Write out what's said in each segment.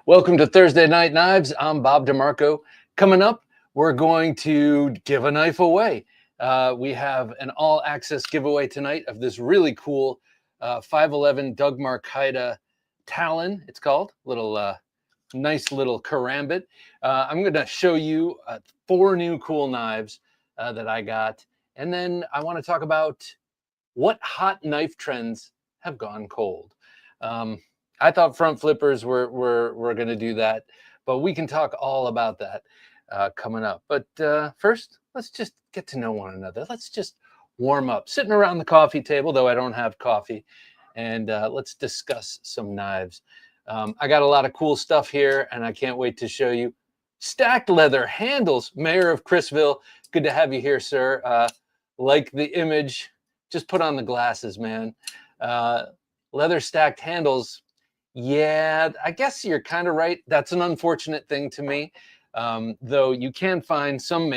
Welcome to Thursday Night Knives. I'm Bob DeMarco. Coming up, we're going to give a knife away. We have an all-access giveaway tonight of this really cool 511 Doug Mercaida Talon, it's called. Nice little karambit. I'm going to show you 4 new cool knives that I got. And then I want to talk about what hot knife trends have gone cold. I thought front flippers were going to do that, but we can talk all about that coming up. But first, let's just get to know one another. Let's just warm up, sitting around the coffee table, though I don't have coffee, and let's discuss some knives. I got a lot of cool stuff here, and I can't wait to show you. Stacked leather handles, Mayor of Chrisville. Good to have you here, sir. Like the image, just put on the glasses, man. Leather stacked handles. Yeah, I guess you're kind of right. That's an unfortunate thing to me. Though you can find some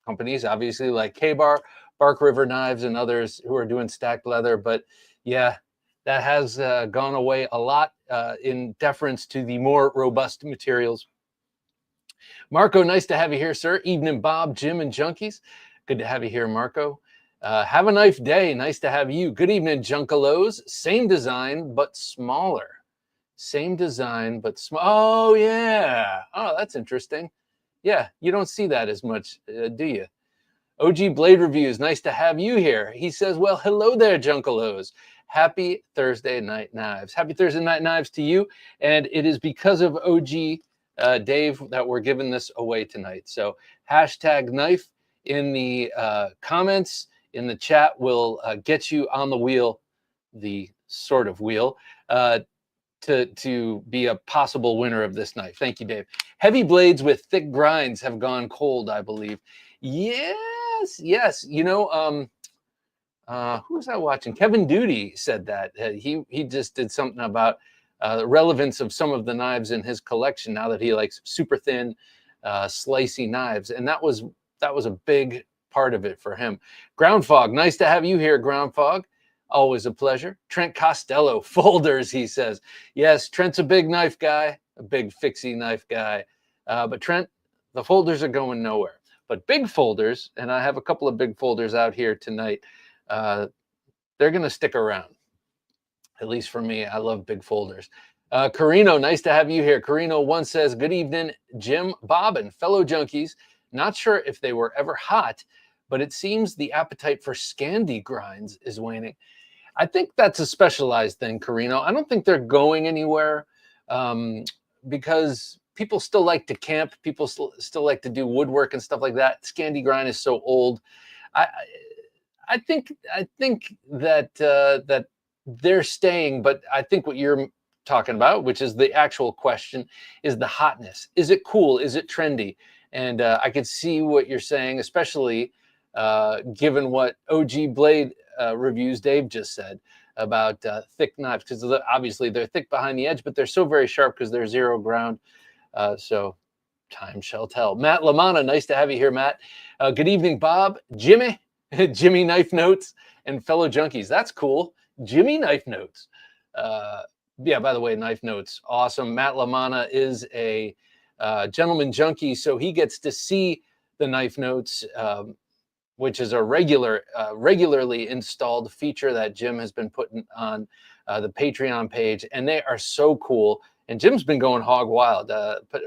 companies, obviously, like K-Bar, Bark River Knives, and others who are doing stacked leather. But yeah, that has gone away a lot in deference to the more robust materials. Marco, nice to have you here, sir. Evening, Bob, Jim, and Junkies. Good to have you here, Marco. Have a knife day. Nice to have you. Good evening, Junkalos. Same design, but smaller. Same design, but small. Oh, yeah. Oh, that's interesting. Yeah, you don't see that as much, do you? OG Blade Reviews. Nice to have you here. He says, well, hello there, Junkalos. Happy Thursday Night Knives. Happy Thursday Night Knives to you. And it is because of OG Dave that we're giving this away tonight. So hashtag knife in the comments. In the chat will get you on the wheel, the sort of wheel, to be a possible winner of this knife. Thank you, Dave. Heavy blades with thick grinds have gone cold, I believe. Yes. You know, who was I watching? Kevin Duty said that. He just did something about the relevance of some of the knives in his collection now that he likes super thin, slicey knives. And that was a big part of it for him. Ground Fog, nice to have you here, Ground Fog. Always a pleasure. Trent Costello, folders, he says. Yes, Trent's a big knife guy, a big fixie knife guy. But Trent, the folders are going nowhere. But big folders, and I have a couple of big folders out here tonight, they're going to stick around. At least for me, I love big folders. Carino, nice to have you here. Carino once says, good evening, Jim, Bob, and fellow junkies. Not sure if they were ever hot, but it seems the appetite for Scandi grinds is waning. I think that's a specialized thing, Carino. I don't think they're going anywhere because people still like to camp. People still like to do woodwork and stuff like that. Scandi grind is so old. I think that they're staying, but I think what you're talking about, which is the actual question, is the hotness. Is it cool? Is it trendy? And I could see what you're saying, especially given what OG Blade Reviews Dave just said about thick knives, because obviously they're thick behind the edge, but they're so very sharp because they're zero ground. So time shall tell. Matt Lamana, nice to have you here, Matt. Good evening, Bob, Jimmy, Jimmy Knife Notes, and fellow junkies. That's cool. Jimmy Knife Notes. Yeah, by the way, Knife Notes, awesome. Matt Lamana is a gentleman junkie, so he gets to see the Knife Notes, which is a regularly installed feature that Jim has been putting on the Patreon page, and they are so cool. And Jim's been going hog wild,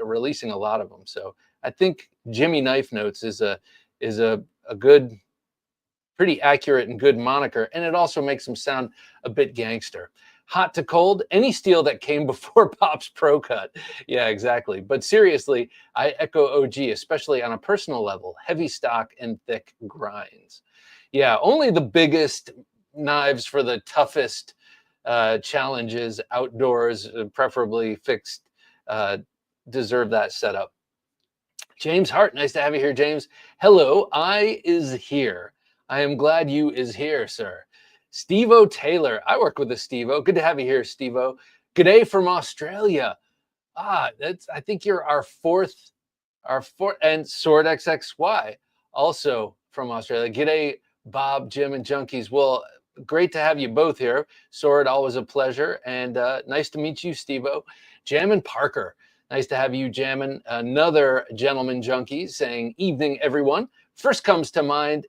releasing a lot of them. So I think Jimmy Knife Notes is a good, pretty accurate and good moniker, and it also makes him sound a bit gangster. Hot to cold, any steel that came before Pop's Pro Cut. Yeah, exactly. But seriously, I echo OG, especially on a personal level, heavy stock and thick grinds. Yeah, only the biggest knives for the toughest challenges outdoors, preferably fixed, deserve that setup. James Hart, nice to have you here, James. Hello, I is here. I am glad you is here, sir. Steve-O Taylor. I work with a Steve-O. Good to have you here, Steve-O. G'day from Australia. I think you're our fourth, and Sword XXY, also from Australia. G'day, Bob, Jim, and Junkies. Well, great to have you both here. Sword, always a pleasure. And nice to meet you, Steve-O. Jammin Parker, nice to have you, Jammin. Another gentleman junkie saying, evening, everyone. First comes to mind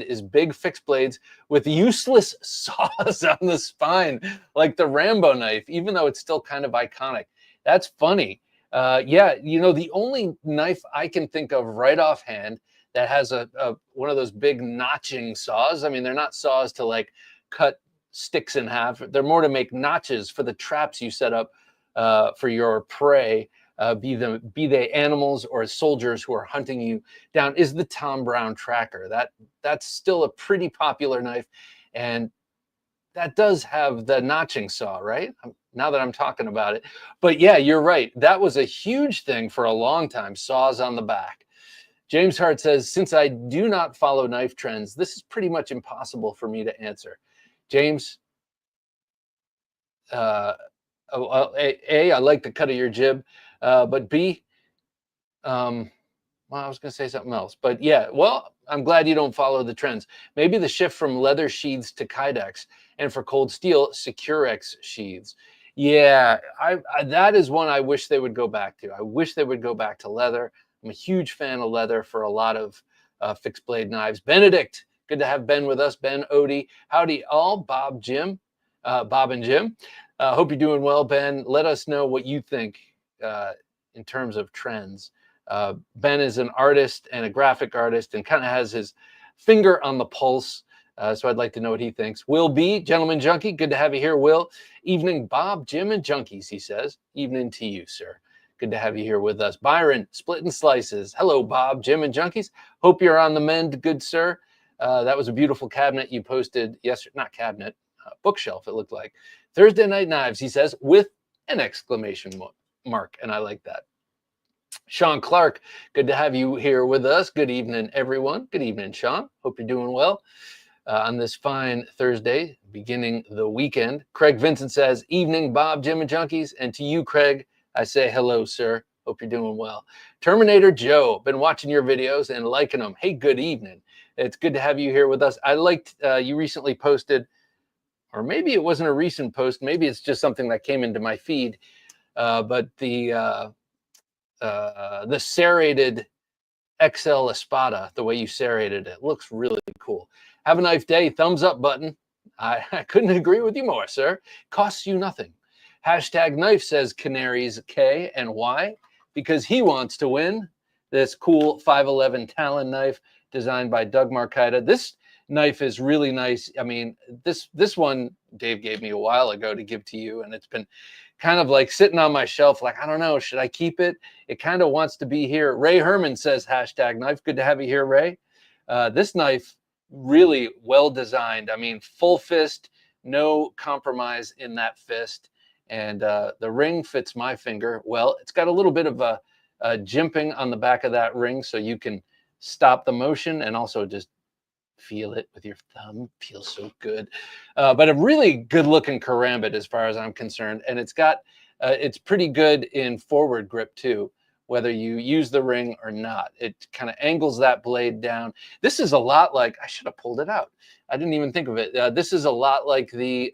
is big fixed blades with useless saws on the spine, like the Rambo knife, even though it's still kind of iconic. That's funny. Yeah, the only knife I can think of right offhand that has one of those big notching saws. I mean, they're not saws to like cut sticks in half. They're more to make notches for the traps you set up for your prey, be they animals or soldiers who are hunting you down. Is the Tom Brown Tracker. That's still a pretty popular knife, and that does have the notching saw, right? Now that I'm talking about it. But yeah, you're right. That was a huge thing for a long time, saws on the back. James Hart says, since I do not follow knife trends, this is pretty much impossible for me to answer. James, A, I like the cut of your jib, but B, well, I was going to say something else. But yeah, well, I'm glad you don't follow the trends. Maybe the shift from leather sheaths to Kydex, and for cold steel, Securex sheaths. Yeah, that is one I wish they would go back to. I wish they would go back to leather. I'm a huge fan of leather for a lot of fixed blade knives. Benedict, good to have Ben with us. Ben, Odie, howdy all. Bob and Jim. Hope you're doing well, Ben. Let us know what you think in terms of trends. Ben is an artist and a graphic artist and kind of has his finger on the pulse. So I'd like to know what he thinks. Will B, Gentleman Junkie, good to have you here, Will. Evening, Bob, Jim, and Junkies, he says. Evening to you, sir. Good to have you here with us. Byron, Splitting Slices. Hello, Bob, Jim, and Junkies. Hope you're on the mend, good sir. That was a beautiful cabinet you posted yesterday. Not cabinet, bookshelf, it looked like. Thursday Night Knives, he says, with an exclamation mark. And I like that. Sean Clark, good to have you here with us. Good evening, everyone. Good evening, Sean. Hope you're doing well on this fine Thursday, beginning the weekend. Craig Vincent says, evening, Bob, Jim, and Junkies. And to you, Craig, I say hello, sir. Hope you're doing well. Terminator Joe, been watching your videos and liking them. Hey, good evening. It's good to have you here with us. I liked you recently posted, or maybe it wasn't a recent post. Maybe it's just something that came into my feed. But the serrated XL Espada, the way you serrated it, looks really cool. Have a nice day. Thumbs up button. I couldn't agree with you more, sir. Costs you nothing. Hashtag knife, says Canaries K. And why? Because he wants to win this cool 511 Talon knife designed by Doug Mercaida. This knife is really nice. I mean, this one Dave gave me a while ago to give to you, and it's been kind of like sitting on my shelf, like, I don't know, should I keep it? It kind of wants to be here. Ray Herman says, hashtag knife. Good to have you here, Ray. This knife, really well designed. I mean, full fist, no compromise in that fist. And the ring fits my finger well. It's got a little bit of a jimping on the back of that ring, so you can stop the motion and also just feel it with your thumb. Feels so good. But a really good looking karambit as far as I'm concerned. And it's got, it's pretty good in forward grip too, whether you use the ring or not. It kind of angles that blade down. This is a lot like, I should have pulled it out. I didn't even think of it. This is a lot like the,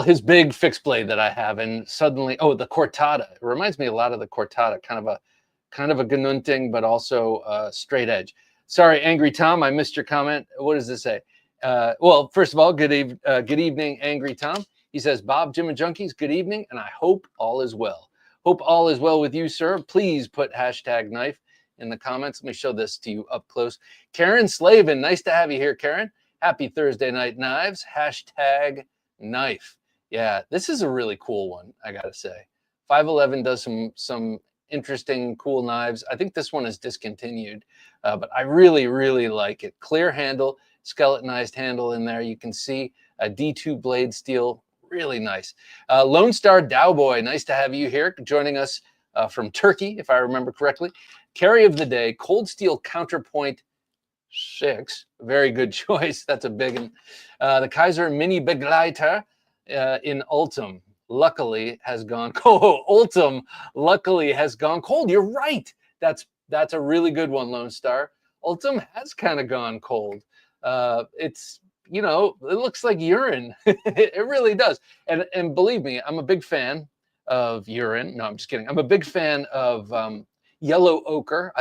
his big fixed blade that I have. And suddenly, the Cortada. It reminds me a lot of the Cortada, kind of a Gnunting, but also straight edge. Sorry, Angry Tom, I missed your comment. What does this say? Well, first of all, good evening, Angry Tom. He says, Bob, Jim, and Junkies, good evening, and I hope all is well. Hope all is well with you, sir. Please put hashtag knife in the comments. Let me show this to you up close. Karen Slavin, nice to have you here, Karen. Happy Thursday Night Knives, hashtag knife. Yeah, this is a really cool one, I gotta say. 511 does some interesting, cool knives. I think this one is discontinued, but I really, really like it. Clear handle, skeletonized handle in there. You can see a D2 blade steel, really nice. Lone Star Dowboy, nice to have you here, joining us from Turkey, if I remember correctly. Carry of the day, cold steel counterpoint 6, very good choice. That's a big one. The Kaiser Mini Begleiter in Ultim. Luckily has gone cold. Ultim luckily has gone cold. You're right. That's That's a really good one, Lone Star. Ultim has kind of gone cold. It's, you know, it looks like urine. It really does. And believe me, I'm a big fan of urine. No, I'm just kidding. I'm a big fan of yellow ochre.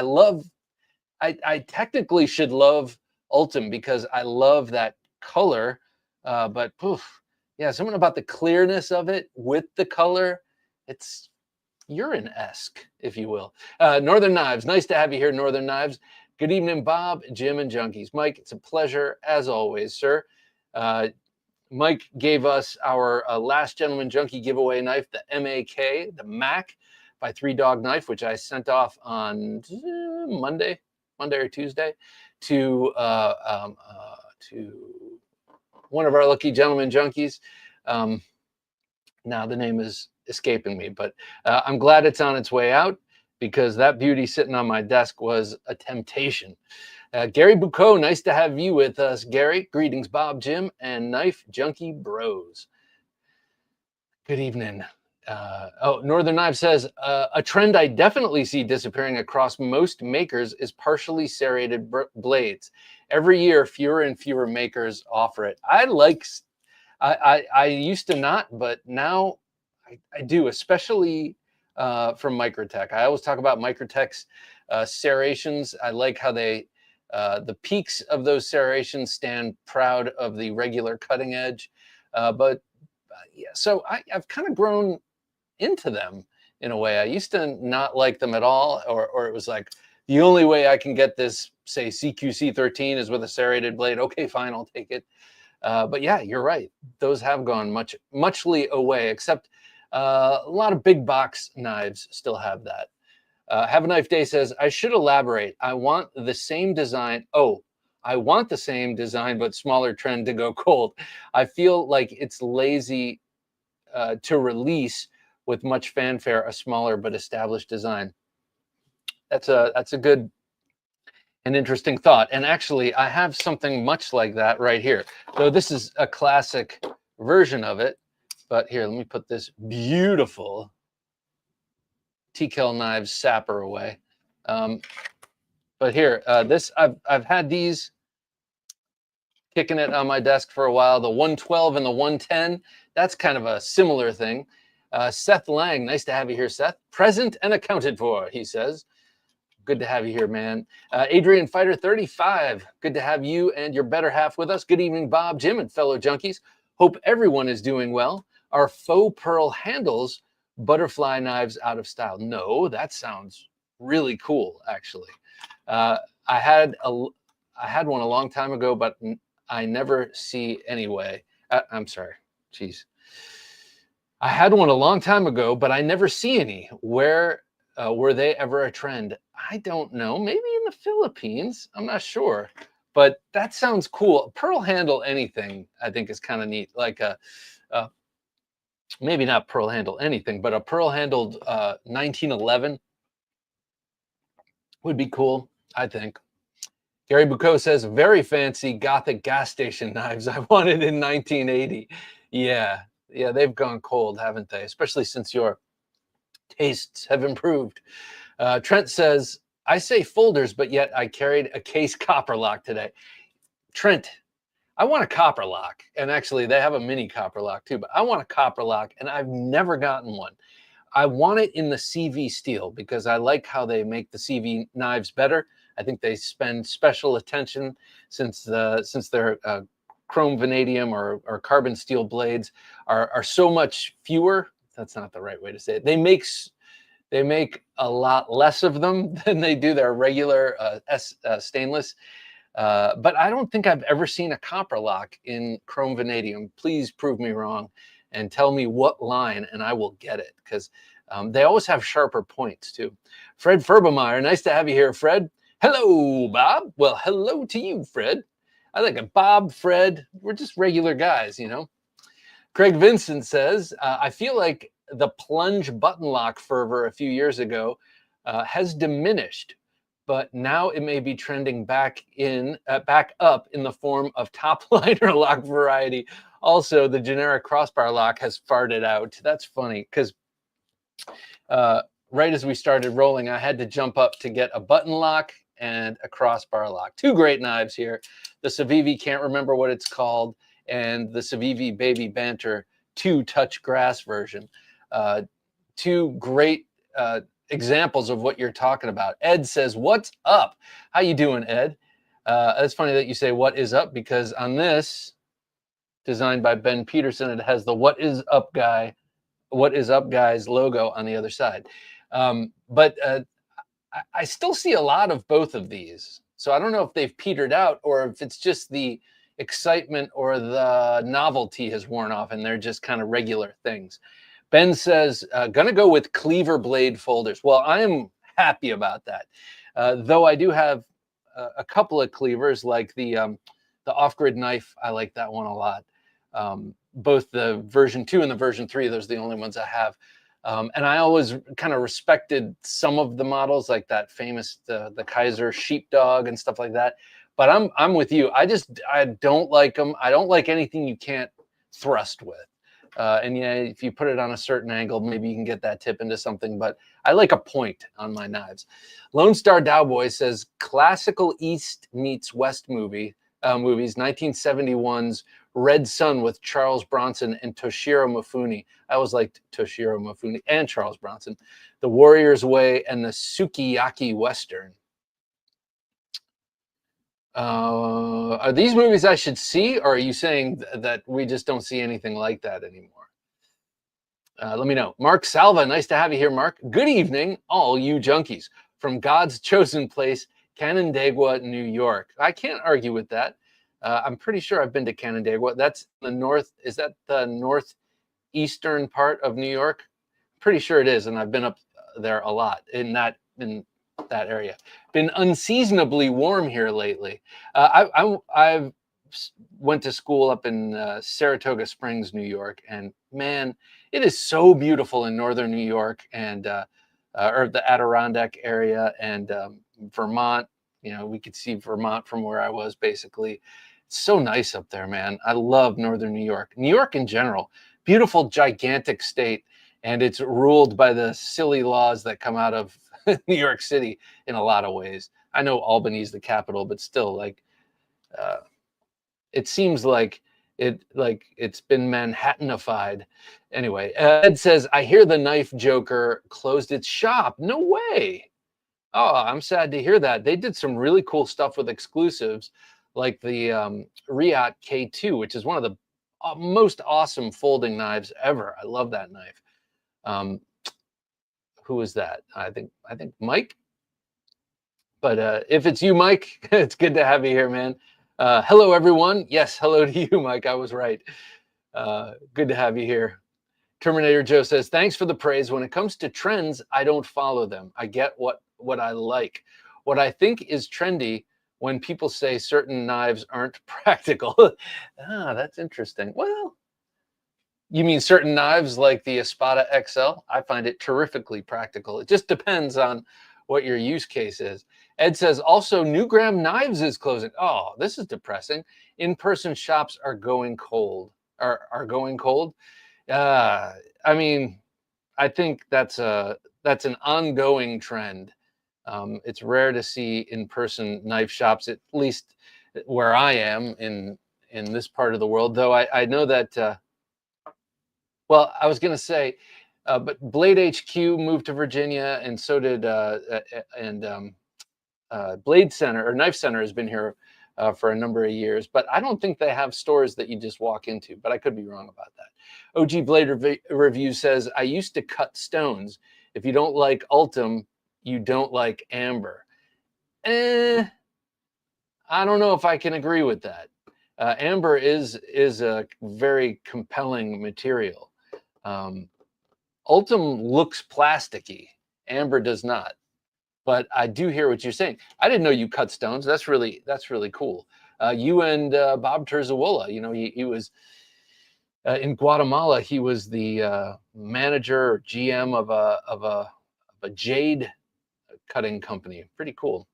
I technically should love Ultim because I love that color. But poof, yeah, something about the clearness of it with the color. It's urine-esque, if you will. Northern Knives, nice to have you here, Northern Knives. Good evening, Bob, Jim, and Junkies. Mike, it's a pleasure, as always, sir. Mike gave us our last Gentleman Junkie giveaway knife, the MAK, the Mac, by Three Dog Knife, which I sent off on Monday or Tuesday, to one of our lucky Gentleman Junkies. Now the name is escaping me, but I'm glad it's on its way out because that beauty sitting on my desk was a temptation. Gary Bucco, nice to have you with us, Gary. Greetings, Bob, Jim, and Knife Junkie Bros. Good evening. Northern Knife says, a trend I definitely see disappearing across most makers is partially serrated blades. Every year, fewer and fewer makers offer it. I used to not, but now I do, especially from Microtech. I always talk about Microtech's serrations. I like how they, the peaks of those serrations stand proud of the regular cutting edge. Yeah, so I've kind of grown into them in a way. I used to not like them at all, or it was like, the only way I can get this, say, CQC 13 is with a serrated blade. Okay, fine, I'll take it. But yeah, you're right. Those have gone muchly away, except a lot of big box knives still have that. Have a Knife Day says, I should elaborate. I want the same design. Oh, I want the same design, but smaller trend to go cold. I feel like it's lazy to release with much fanfare a smaller but established design. That's a good and interesting thought. And actually, I have something much like that right here. So this is a classic version of it. But here, let me put this beautiful TKL Knives Sapper away. But here, this I've had these kicking it on my desk for a while. The 112 and the 110. That's kind of a similar thing. Seth Lang, nice to have you here, Seth. Present and accounted for, he says. Good to have you here, man. Adrian Fighter 35, good to have you and your better half with us. Good evening, Bob, Jim, and fellow junkies. Hope everyone is doing well. Are faux pearl handles butterfly knives out of style? No, that sounds really cool, actually. I had one a long time ago, but I never see anyway. I'm sorry, jeez. I had one a long time ago, but I never see any. Where were they ever a trend? I don't know. Maybe in the Philippines. I'm not sure. But that sounds cool. Pearl handle anything, I think, is kind of neat. Like maybe not pearl handle anything, but a pearl handled 1911 would be cool, I think. Gary Bucco says, very fancy Gothic gas station knives I wanted in 1980. Yeah, they've gone cold, haven't they? Especially since your tastes have improved. Trent says, I say folders, but yet I carried a case copper lock today. Trent, I want a copper lock. And actually, they have a mini copper lock too, but I want a copper lock, and I've never gotten one. I want it in the CV steel because I like how they make the CV knives better. I think they spend special attention since their chrome vanadium or carbon steel blades are so much fewer. That's not the right way to say it. They make a lot less of them than they do their regular stainless. But I don't think I've ever seen a copper lock in chrome vanadium. Please prove me wrong and tell me what line, and I will get it, because they always have sharper points too. Fred Ferbemeyer, nice to have you here, Fred. Hello, Bob. Well, hello to you, Fred. I think a Bob, Fred, we're just regular guys, you know. Craig Vincent says, I feel like the plunge button lock fervor a few years ago has diminished, but now it may be trending back up in the form of top liner lock variety. Also, the generic crossbar lock has farted out. That's funny because right as we started rolling, I had to jump up to get a button lock and a crossbar lock. Two great knives here. The Civivi, can't remember what it's called, and the Civivi Baby Banter 2 Touch Grass version. Two great examples of what you're talking about. Ed says, "What's up?" How you doing, Ed? It's funny that you say "What is up," because on this, designed by Ben Peterson, it has the "What is up, guy?" "What is up, guys?" logo on the other side. But I still see a lot of both of these. So I don't know if they've petered out or if it's just the excitement or the novelty has worn off and they're just kind of regular things. Ben says, gonna go with cleaver blade folders. Well, I am happy about that. Though I do have a couple of cleavers, like the off-grid knife. I like that one a lot. Both the version 2 and the version 3, those are the only ones I have. And I always kind of respected some of the models, like that famous the Kaiser sheepdog and stuff like that. But I'm with you. I don't like them. I don't like anything you can't thrust with. And yeah, if you put it on a certain angle, maybe you can get that tip into something. But I like a point on my knives. Lone Star Dowboy says classical East meets West movies, 1971's Red Sun with Charles Bronson and Toshiro Mifune. I always liked Toshiro Mifune and Charles Bronson. The Warrior's Way and the Sukiyaki Western. Are these movies I should see, or are you saying that we just don't see anything like that anymore? Let me know. Mark Salva, nice to have you here, Mark. Good evening, all you junkies. From God's chosen place, Canandaigua, New York. I can't argue with that. I'm pretty sure I've been to Canandaigua. That's the north. Is that the northeastern part of New York? Pretty sure it is, and I've been up there a lot in that area. Been unseasonably warm here lately. I've went to school up in Saratoga Springs, New York, and man, it is so beautiful in northern New York and or the Adirondack area and Vermont. You know, we could see Vermont from where I was, basically. It's so nice up there, man. I love northern New York. New York in general, beautiful, gigantic state, and it's ruled by the silly laws that come out of New York City in a lot of ways. I know Albany's the capital, but still, like, it seems like it's been Manhattanified. Anyway, Ed says, I hear the Knife Joker closed its shop. No way. Oh, I'm sad to hear that. They did some really cool stuff with exclusives, like the Riot K2, which is one of the most awesome folding knives ever. I love that knife. Who is that? I think Mike. But if it's you, Mike, it's good to have you here, man. Hello, everyone. Yes, hello to you, Mike. I was right. Good to have you here. Terminator Joe says, thanks for the praise. When it comes to trends, I don't follow them. I get what I like. What I think is trendy when people say certain knives aren't practical. That's interesting. Well, you mean certain knives like the Espada XL? I find it terrifically practical. It just depends on what your use case is. Ed says, also, Newgram Knives is closing. Oh, this is depressing. In-person shops are going cold. Are going cold? I mean, I think that's an ongoing trend. It's rare to see in-person knife shops, at least where I am in this part of the world. Though I know that. Well, I was going to say, but Blade HQ moved to Virginia, and so did Blade Center or Knife Center has been here for a number of years, but I don't think they have stores that you just walk into, but I could be wrong about that. OG Blade Review says, I used to cut stones. If you don't like Ultim, you don't like Amber. I don't know if I can agree with that. Amber is a very compelling material. Ultim looks plasticky. Amber does not. But I do hear what you're saying. I didn't know you cut stones. That's really cool. You and Bob Terzawola, you know, he was in Guatemala. He was the manager or GM of a jade cutting company. Pretty cool.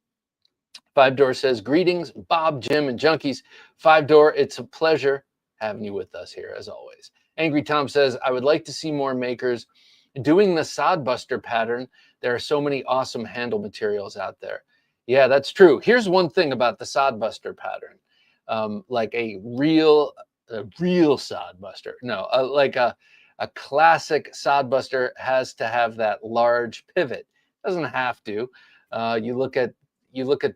Five Door says, greetings, Bob, Jim, and junkies. Five Door, it's a pleasure having you with us here as always. Angry Tom says, I would like to see more makers doing the sodbuster pattern, there are so many awesome handle materials out there. Yeah, that's true. Here's one thing about the sodbuster pattern. Like a real sodbuster. No, like a classic sodbuster has to have that large pivot. Doesn't have to. You look at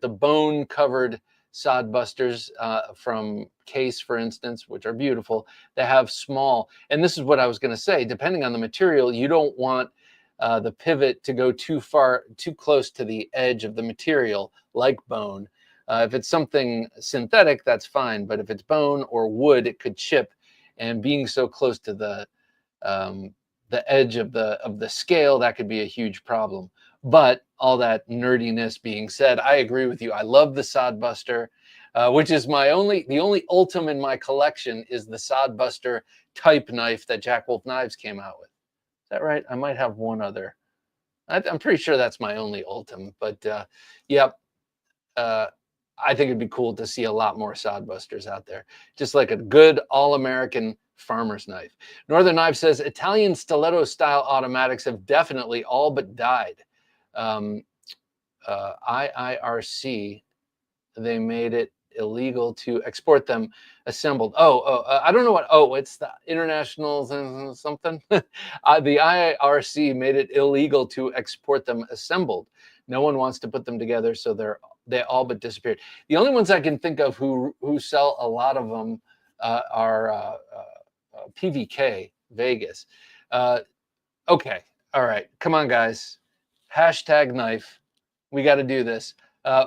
the bone covered sodbusters from Case, for instance, which are beautiful. They have small, and this is what I was going to say. Depending on the material, you don't want the pivot to go too close to the edge of the material, like bone. If it's something synthetic, that's fine. But if it's bone or wood, it could chip. And being so close to the edge of the scale, that could be a huge problem. But all that nerdiness being said, I agree with you. I love the sodbuster, which is the only Ultim in my collection is the sodbuster type knife that Jack Wolf Knives came out with. Is that right? I might have one other. I'm pretty sure that's my only Ultim. But yep. I think it'd be cool to see a lot more sodbusters out there. Just like a good all-American farmer's knife. Northern Knife says, Italian stiletto-style automatics have definitely all but died. IIRC, they made it illegal to export them assembled. I don't know what. Oh, it's the international something. The IIRC made it illegal to export them assembled. No one wants to put them together, so they all but disappeared. The only ones I can think of who sell a lot of them are PVK Vegas. Okay, all right, come on, guys. Hashtag knife. We got to do this.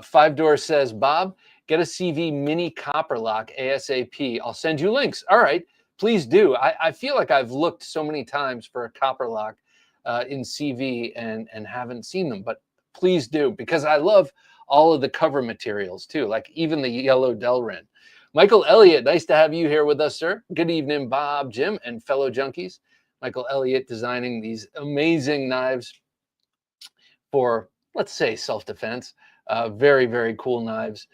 Five Door says, Bob, get a CV mini copper lock ASAP. I'll send you links. All right, please do. I feel like I've looked so many times for a copper lock in CV and haven't seen them, but please do, because I love all of the cover materials too, like even the yellow Delrin. Michael Elliott, nice to have you here with us, sir. Good evening, Bob, Jim, and fellow junkies. Michael Elliott designing these amazing knives for, let's say, self-defense. Very, very cool knives.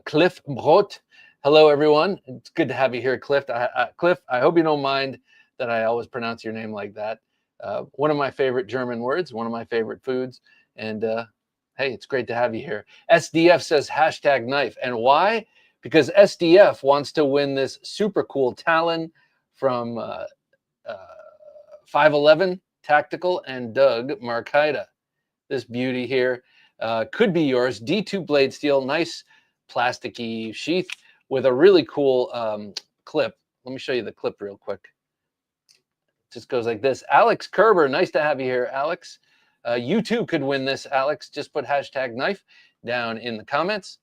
Cliff Brot, hello, everyone. It's good to have you here, Cliff. Cliff, I hope you don't mind that I always pronounce your name like that. One of my favorite German words, one of my favorite foods. And hey, it's great to have you here. SDF says hashtag knife. And why? Because SDF wants to win this super cool Talon from 511 Tactical and Doug Mercaida. This beauty here could be yours. D2 blade steel, nice plasticky sheath with a really cool clip. Let me show you the clip real quick. It just goes like this. Alex Kerber, nice to have you here, Alex. You too could win this, Alex. Just put hashtag knife down in the comments.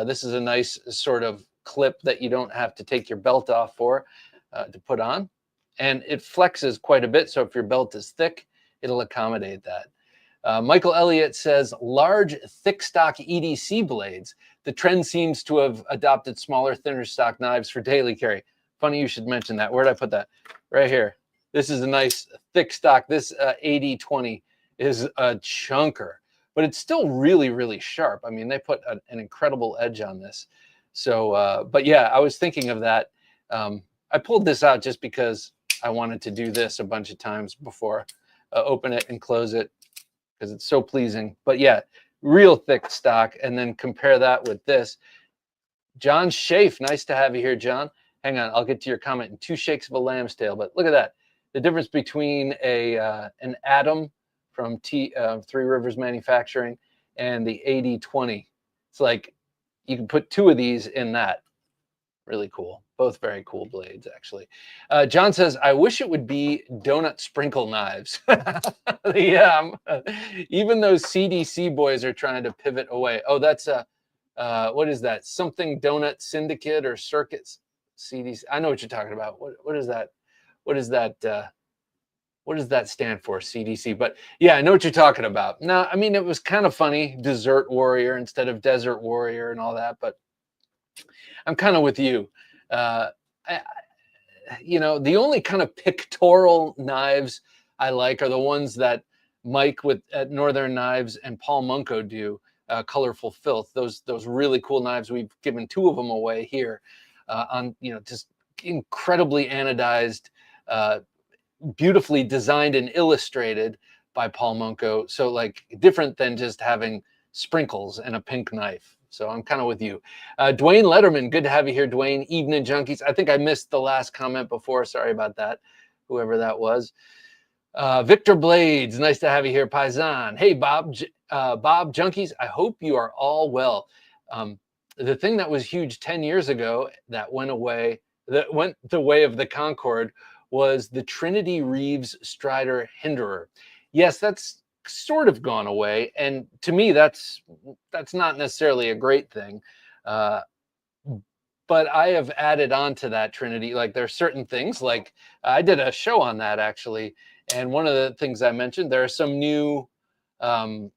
This is a nice sort of clip that you don't have to take your belt off for to put on. And it flexes quite a bit, so if your belt is thick, it'll accommodate that. Michael Elliott says, large, thick stock EDC blades. The trend seems to have adopted smaller, thinner stock knives for daily carry. Funny you should mention that. Where did I put that? Right here. This is a nice, thick stock. This 80-20 is a chunker, but it's still really, really sharp. I mean, they put an incredible edge on this. So, but yeah, I was thinking of that. I pulled this out just because I wanted to do this a bunch of times before open it and close it, because it's so pleasing. But yeah, real thick stock. And then compare that with this. John Schaaf, nice to have you here, John. Hang on, I'll get to your comment in 2 shakes of a lamb's tail. But look at that. The difference between an Atom from Three Rivers Manufacturing and the 80-20. It's like you can put 2 of these in that. Really cool. Both very cool blades, actually. John says, I wish it would be donut sprinkle knives. Yeah, even those CDC boys are trying to pivot away. Oh, that's what is that? Something Donut Syndicate or Circuits CDC. I know what you're talking about. What is that? What is that? What does that stand for, CDC? But yeah, I know what you're talking about. Now, I mean, it was kind of funny, Desert Warrior instead of Desert Warrior and all that, but I'm kind of with you. You know, the only kind of pictorial knives I like are the ones that Mike at Northern Knives and Paul Munko do, Colorful Filth. Those really cool knives. We've given 2 of them away here on, you know, just incredibly anodized beautifully designed and illustrated by Paul Munko. So like different than just having sprinkles and a pink knife. So I'm kind of with you. Dwayne Letterman, good to have you here, Dwayne. Evening Junkies. I think I missed the last comment before. Sorry about that, whoever that was. Victor Blades, nice to have you here, Paisan. Hey, Bob Junkies, I hope you are all well. The thing that was huge 10 years ago that went away, that went the way of the Concorde, was the Trinity Reeves Strider Hinderer. Yes, that's sort of gone away, and to me, that's not necessarily a great thing. But I have added on to that Trinity. Like there are certain things, like I did a show on that actually, and one of the things I mentioned, there are some new, it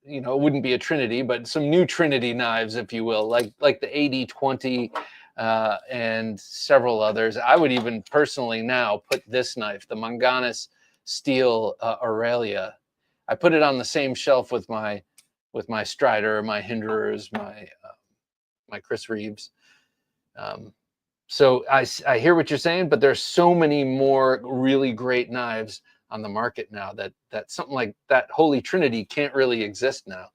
wouldn't be a Trinity, but some new Trinity knives, if you will, like the 80-20 and several others. I would even personally now put this knife, the Manganis Steel Aurelia. I put it on the same shelf with my Strider, my Hinderers, my Chris Reeves. So I hear what you're saying, but there's so many more really great knives on the market now that something like that Holy Trinity can't really exist now.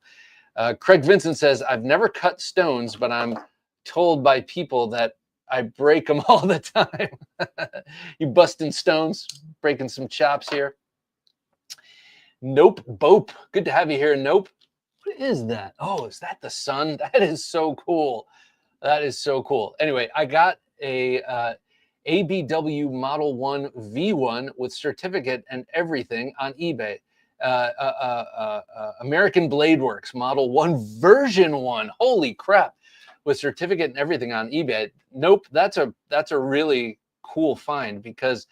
Craig Vincent says, I've never cut stones, but I'm told by people that I break them all the time. You busting stones, breaking some chops here. Nope, Bope. Good to have you here, Nope. What is that? Oh, is that the sun? That is so cool. That is so cool. Anyway, I got a ABW Model 1 V1 with certificate and everything on eBay. American Blade Works Model 1 version 1. Holy crap. With certificate and everything on eBay. Nope, that's a really cool find because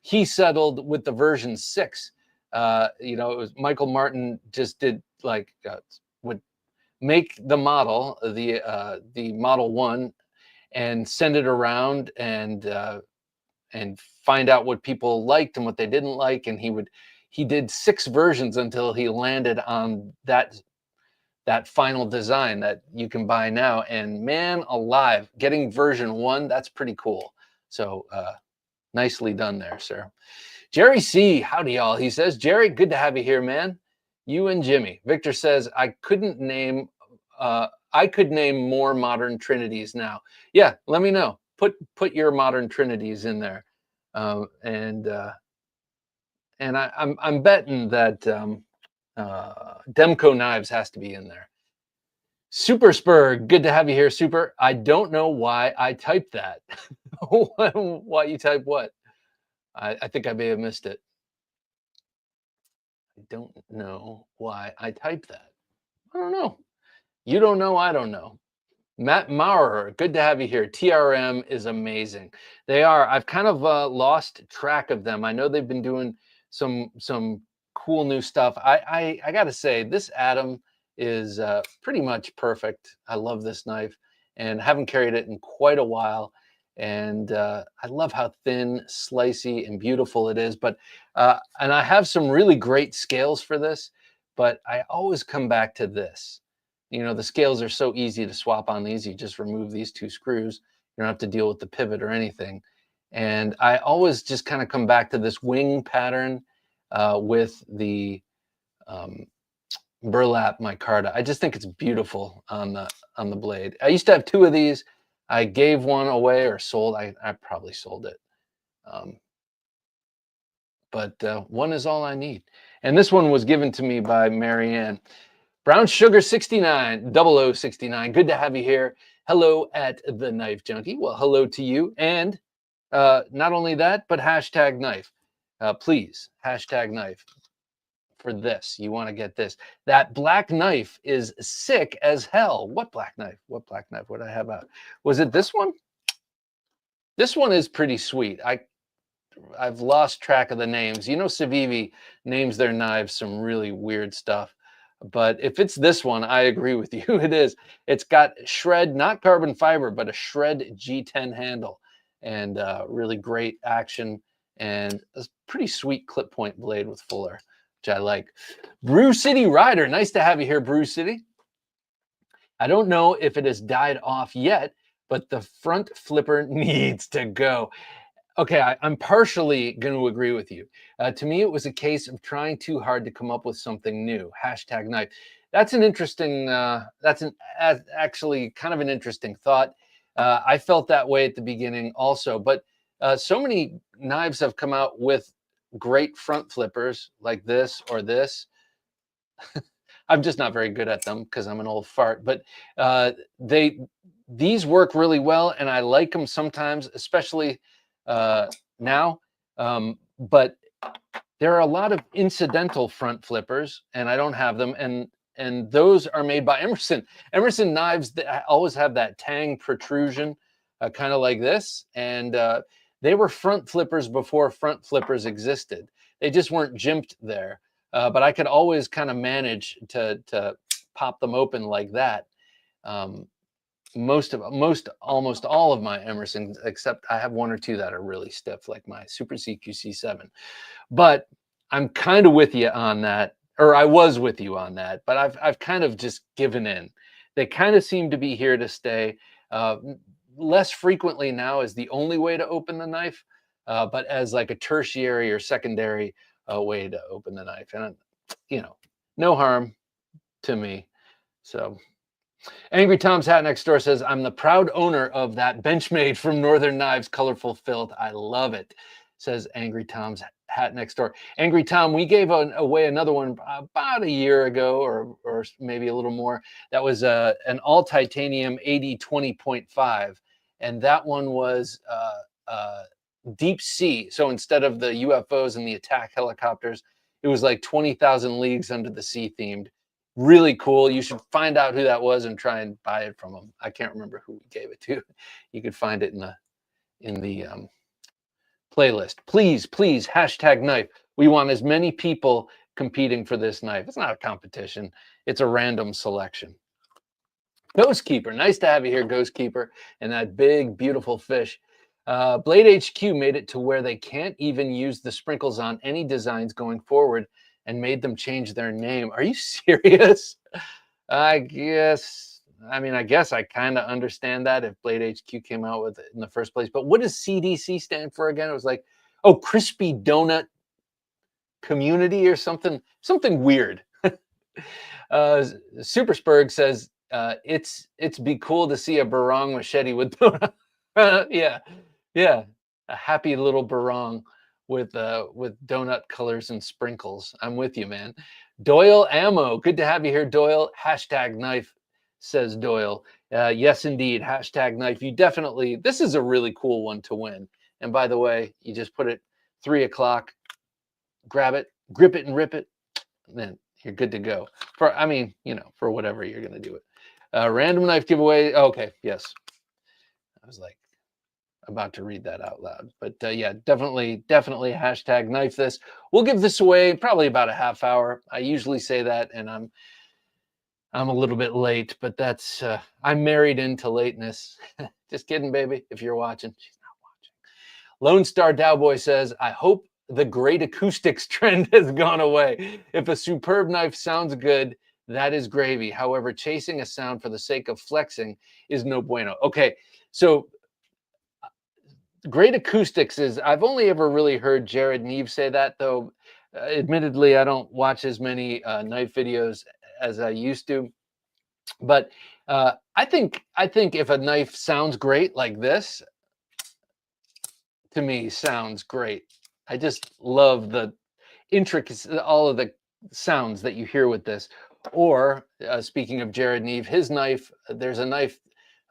he settled with the version 6. It was Michael Martin just did like would make the model, the Model 1, and send it around and find out what people liked and what they didn't like. And he did 6 versions until he landed on that final design that you can buy now. And man alive, getting version 1, that's pretty cool. So nicely done there, sir. Jerry C, howdy y'all. He says, Jerry, good to have you here, man. You and Jimmy. Victor says, I could name more modern Trinities now. Yeah, let me know. Put your modern Trinities in there, and I'm betting that Demco Knives has to be in there. Super Spur, good to have you here, Super. I don't know why I typed that. Why you type what? I think I may have missed it. I don't know why I typed that. I don't know. You don't know, I don't know. Matt Maurer, good to have you here. TRM is amazing. They are. I've kind of lost track of them. I know they've been doing some cool new stuff. I got to say, this Atom is pretty much perfect. I love this knife and haven't carried it in quite a while. And I love how thin, slicey, and beautiful it is. But and I have some really great scales for this, but I always come back to this. The scales are so easy to swap on these. You just remove these 2 screws. You don't have to deal with the pivot or anything. And I always just kind of come back to this wing pattern with the burlap micarta. I just think it's beautiful on the blade. I used to have 2 of these. I gave one away or sold. I probably sold it. But one is all I need. And this one was given to me by Marianne. Brown Sugar 69, 0069. Good to have you here. Hello at the Knife Junkie. Well, hello to you. And not only that, but hashtag knife. Please, hashtag knife for this. You want to get this. That black knife is sick as hell. What black knife? What black knife would I have out? Was it this one? This one is pretty sweet. I've lost track of the names. Civivi names their knives some really weird stuff. But if it's this one, I agree with you. It is. It's got shred, not carbon fiber, but a shred G10 handle and really great action and a pretty sweet clip point blade with fuller, which I like. Brew City Rider, nice to have you here, Brew City. I don't know if it has died off yet, but the front flipper needs to go. Okay, I'm partially going to agree with you. To me, it was a case of trying too hard to come up with something new. Hashtag knife. That's an interesting. Actually kind of an interesting thought. I felt that way at the beginning also, but so many knives have come out with great front flippers like this or this. I'm just not very good at them because I'm an old fart. But they these work really well, and I like them sometimes, especially uh, now. But there are a lot of incidental front flippers, and I don't have them. And those are made by Emerson. Emerson knives that always have that tang protrusion, kind of like this, and they were front flippers before front flippers existed. They just weren't jimped there. But I could always kind of manage to pop them open like that. Um, almost all of my Emersons, except I have one or two that are really stiff, like my Super CQC7. But I'm kind of with you on that, or I was with you on that. But I've kind of just given in. They kind of seem to be here to stay. Uh, Less frequently now is the only way to open the knife, but as like a tertiary or secondary way to open the knife, and no harm to me. So. Angry Tom's Hat Next Door says, I'm the proud owner of that Benchmade from Northern Knives colorful filt. I love it, says Angry Tom's Hat Next Door. Angry Tom, we gave away another one about a year ago, or maybe a little more. That was an all titanium 80-20.5. And that one was deep sea. So instead of the UFOs and the attack helicopters, it was like 20,000 leagues under the sea themed. Really cool. You should find out who that was and try and buy it from them. I can't remember who we gave it to. You could find it in the playlist. Please, please, hashtag knife. We want as many people competing for this knife. It's not a competition. It's a random selection. Ghost Keeper, nice to have you here, Ghost Keeper, and that big, beautiful fish. Blade HQ made it to where they can't even use the sprinkles on any designs going forward and made them change their name. Are you serious? I guess I kind of understand that if Blade HQ came out with it in the first place. But what does CDC stand for again? It was like, oh, Crispy Donut Community or something weird. Superspurg says it's be cool to see a barong machete with donut. yeah, a happy little barong with donut colors and sprinkles. I'm with you, man. Doyle Ammo, good to have you here, Doyle. Hashtag knife, says Doyle. Yes, indeed. Hashtag knife. You definitely. This is a really cool one to win. And by the way, you just put it 3 o'clock. Grab it, grip it, and rip it. And then you're good to go. For whatever you're gonna do it. Random knife giveaway. Okay, yes. I was like about to read that out loud, but yeah, definitely hashtag knife this. We'll give this away probably about a half hour. I usually say that, and I'm a little bit late, but that's I'm married into lateness. Just kidding, baby. If you're watching, she's not watching. Lone Star Dowboy says, I hope the great acoustics trend has gone away. If a superb knife sounds good, that is gravy. However, chasing a sound for the sake of flexing is no bueno. Okay, so great acoustics is, I've only ever really heard Jared Neve say that, though. Admittedly, I don't watch as many knife videos as I used to. But I think if a knife sounds great like this, to me sounds great. I just love the intricacies, all of the sounds that you hear with this. Or speaking of Jared Neve, his knife, there's a knife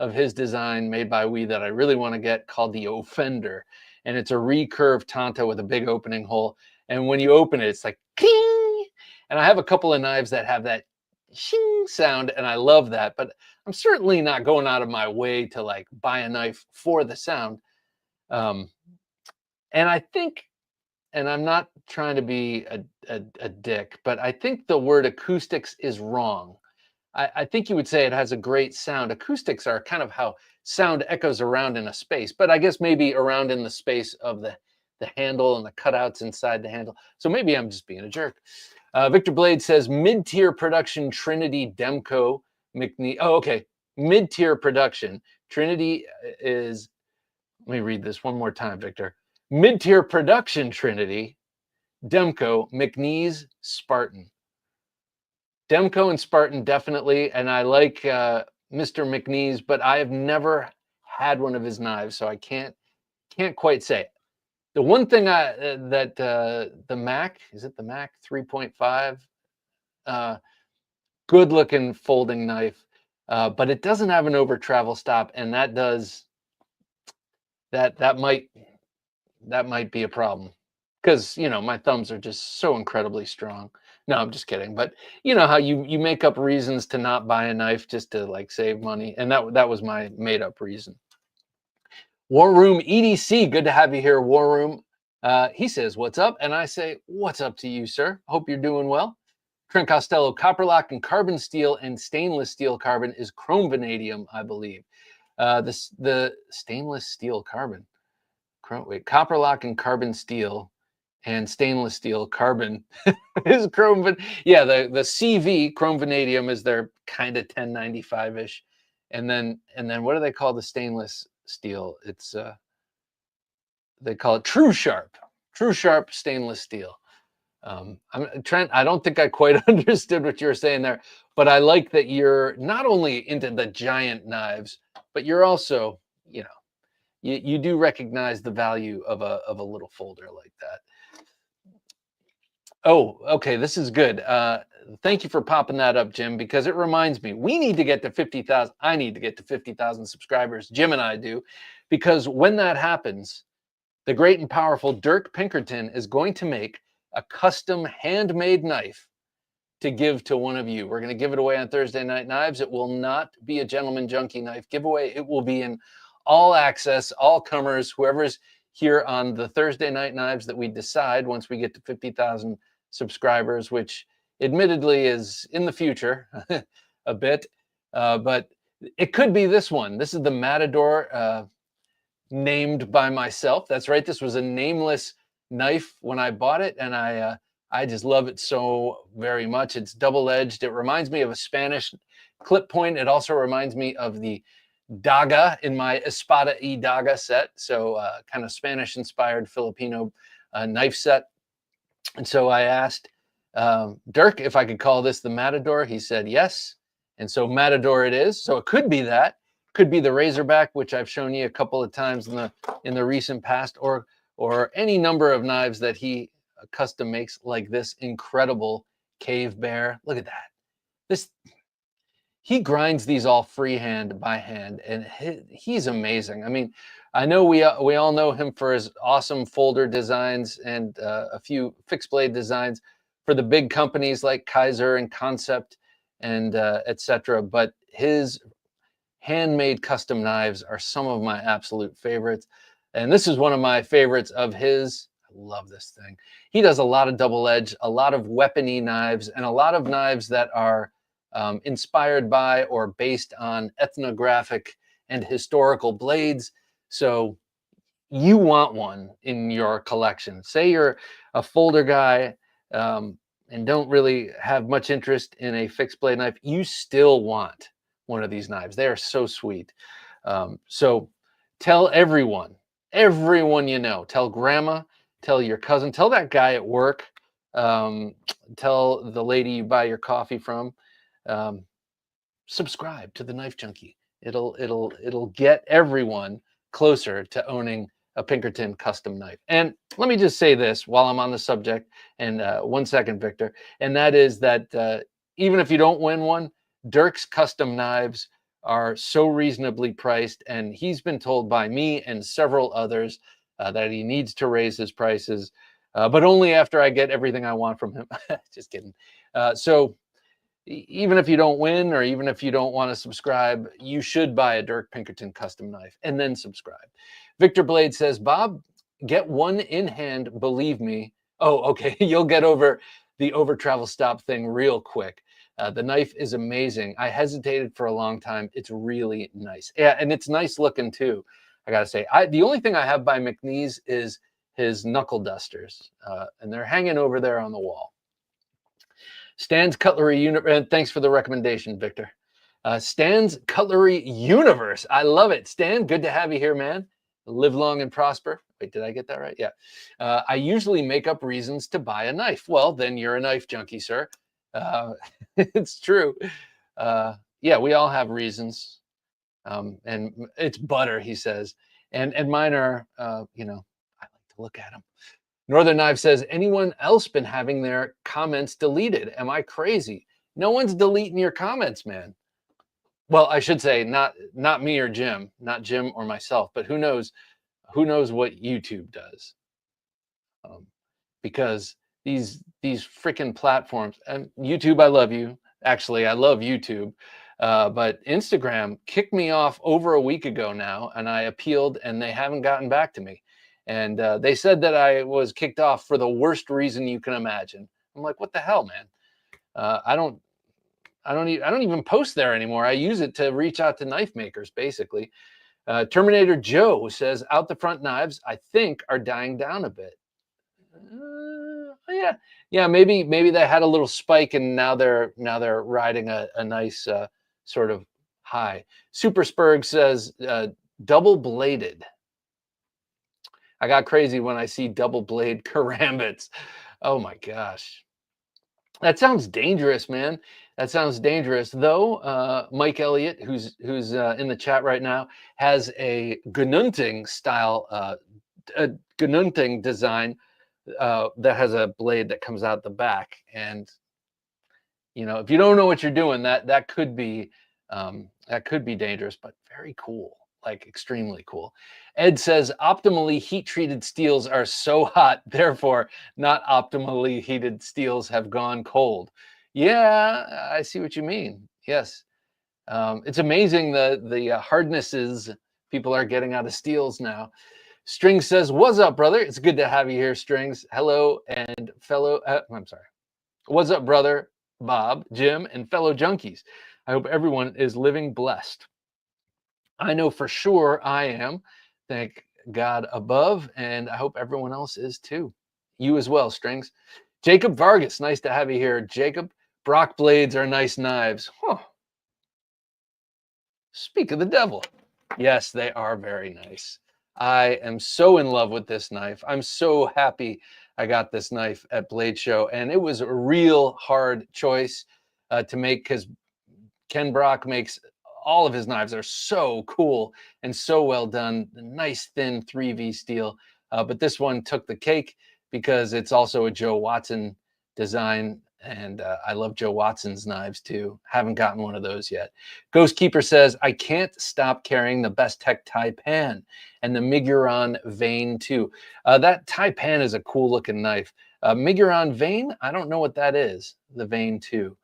of his design made by we that I really want to get called the Offender. And it's a recurved Tonto with a big opening hole. And when you open it, it's like king. And I have a couple of knives that have that shing sound, and I love that. But I'm certainly not going out of my way to like buy a knife for the sound. And I think, and I'm not trying to be a dick, but I think the word acoustics is wrong. I think you would say it has a great sound. Acoustics are kind of how sound echoes around in a space, but I guess maybe around in the space of the handle and the cutouts inside the handle. So maybe I'm just being a jerk. Victor Blade says mid-tier production Trinity Demco McNeil. Oh, okay. Mid-tier production. Trinity is, let me read this one more time, Victor. Mid-tier production trinity, DeMarco, McNeese, Spartan. DeMarco and Spartan definitely, and I like Mr. McNeese, but I have never had one of his knives, so I can't quite say it. The one thing the Mac, is it the Mac 3.5? Good looking folding knife, but it doesn't have an over travel stop, and that might be a problem, because my thumbs are just so incredibly strong. No, I'm just kidding. But you know how you make up reasons to not buy a knife just to like save money, and that was my made up reason. War Room EDC, good to have you here, War Room. He says, "What's up?" And I say, "What's up to you, sir? Hope you're doing well." Trent Costello, copper lock and carbon steel and stainless steel carbon is chrome vanadium, I believe. The stainless steel carbon. Wait, copper lock and carbon steel and stainless steel carbon is chrome. Yeah, the CV chrome vanadium is their kind of 1095-ish, and then what do they call the stainless steel? It's they call it true sharp stainless steel. Trent, I don't think I quite understood what you were saying there, but I like that you're not only into the giant knives, but you're also, you do recognize the value of a little folder like that. Oh, okay, this is good. Thank you for popping that up, Jim, because it reminds me, we need to get to 50,000. I need to get to 50,000 subscribers. Jim and I do, because when that happens, the great and powerful Dirk Pinkerton is going to make a custom handmade knife to give to one of you. We're going to give it away on Thursday Night Knives. It will not be a Gentleman Junkie knife giveaway. It will be an all access, all comers, whoever's here on the Thursday Night Knives that we decide once we get to 50,000 subscribers, which admittedly is in the future a bit, but it could be this one. This is the Matador, named by myself. That's right. This was a nameless knife when I bought it, and I just love it so very much. It's double-edged. It reminds me of a Spanish clip point. It also reminds me of the daga in my Espada y Daga set, so kind of Spanish-inspired Filipino knife set. And so I asked Dirk if I could call this the Matador. He said yes, and so Matador it is. So it could be that. Could be the Razorback, which I've shown you a couple of times in the recent past, or any number of knives that he custom makes, like this incredible Cave Bear. Look at that. He grinds these all freehand by hand, and he's amazing. I mean, I know we all know him for his awesome folder designs and a few fixed blade designs for the big companies like Kaiser and Concept and etc. But his handmade custom knives are some of my absolute favorites. And this is one of my favorites of his. I love this thing. He does a lot of double edge, a lot of weapony knives, and a lot of knives that are inspired by or based on ethnographic and historical blades. So you want one in your collection. Say you're a folder guy and don't really have much interest in a fixed blade knife, you still want one of these knives. They are so sweet. So tell everyone you know. Tell grandma, tell your cousin, tell that guy at work, tell the lady you buy your coffee from. Subscribe to the Knife Junkie. It'll get everyone closer to owning a Pinkerton custom knife. And let me just say this while I'm on the subject, and 1 second, Victor, and that is that even if you don't win one, Dirk's custom knives are so reasonably priced, and he's been told by me and several others that he needs to raise his prices, but only after I get everything I want from him. Just kidding. So even if you don't win, or even if you don't want to subscribe, you should buy a Dirk Pinkerton custom knife and then subscribe. Victor Blade says, Bob, get one in hand, believe me. Oh, okay. You'll get over the over travel stop thing real quick. The knife is amazing. I hesitated for a long time. It's really nice. Yeah, and it's nice looking too, I gotta say. The only thing I have by McNeese is his knuckle dusters, and they're hanging over there on the wall. Stan's Cutlery Universe, and thanks for the recommendation, Victor. Stan's Cutlery Universe. I love it. Stan, good to have you here, man. Live long and prosper. Wait, did I get that right? Yeah. I usually make up reasons to buy a knife. Well, then you're a knife junkie, sir. It's true. Yeah, we all have reasons. And it's butter, he says. And mine are, you know, I like to look at them. Northern Knife says, anyone else been having their comments deleted? Am I crazy? No one's deleting your comments, man. Well, I should say not me or Jim, not Jim or myself, but who knows what YouTube does. Um, because these freaking platforms, and YouTube, I love you. Actually, I love YouTube. But Instagram kicked me off over a week ago now, and I appealed, and they haven't gotten back to me. And they said that I was kicked off for the worst reason you can imagine. I'm like, what the hell, man? I don't even post there anymore. I use it to reach out to knife makers, basically. Terminator Joe says, out the front knives, I think, are dying down a bit. Yeah. Maybe they had a little spike, and now they're riding a nice sort of high. Super Spurg says, double bladed. I got crazy when I see double blade karambits. Oh my gosh. That sounds dangerous, man. That sounds dangerous. Though Mike Elliott, who's in the chat right now, has a Gnunting style, a Gnunting design that has a blade that comes out the back. And you know, if you don't know what you're doing, that could be dangerous, but very cool, like extremely cool. Ed says optimally heat treated steels are so hot, therefore not optimally heated steels have gone cold. Yeah, I see what you mean. Yes. It's amazing the hardnesses people are getting out of steels now. Strings says, what's up, brother? It's good to have you here, Strings. Hello, and fellow, I'm sorry. What's up, brother, Bob, Jim, and fellow junkies? I hope everyone is living blessed. I know for sure I am. Thank God above, and I hope everyone else is too. You as well, Strings. Jacob Vargas, nice to have you here. Jacob, Brock blades are nice knives. Huh. Speak of the devil. Yes, they are very nice. I am so in love with this knife. I'm so happy I got this knife at Blade Show, and it was a real hard choice to make because Ken Brock makes all of his knives are so cool and so well done. Nice thin 3V steel, but this one took the cake because it's also a Joe Watson design, and I love Joe Watson's knives too. Haven't gotten one of those yet. Ghost Keeper says, I can't stop carrying the Best Tech Taipan and the Miguron Vane too. That Taipan is a cool looking knife. Miguron Vane, I don't know what that is. The Vane 2.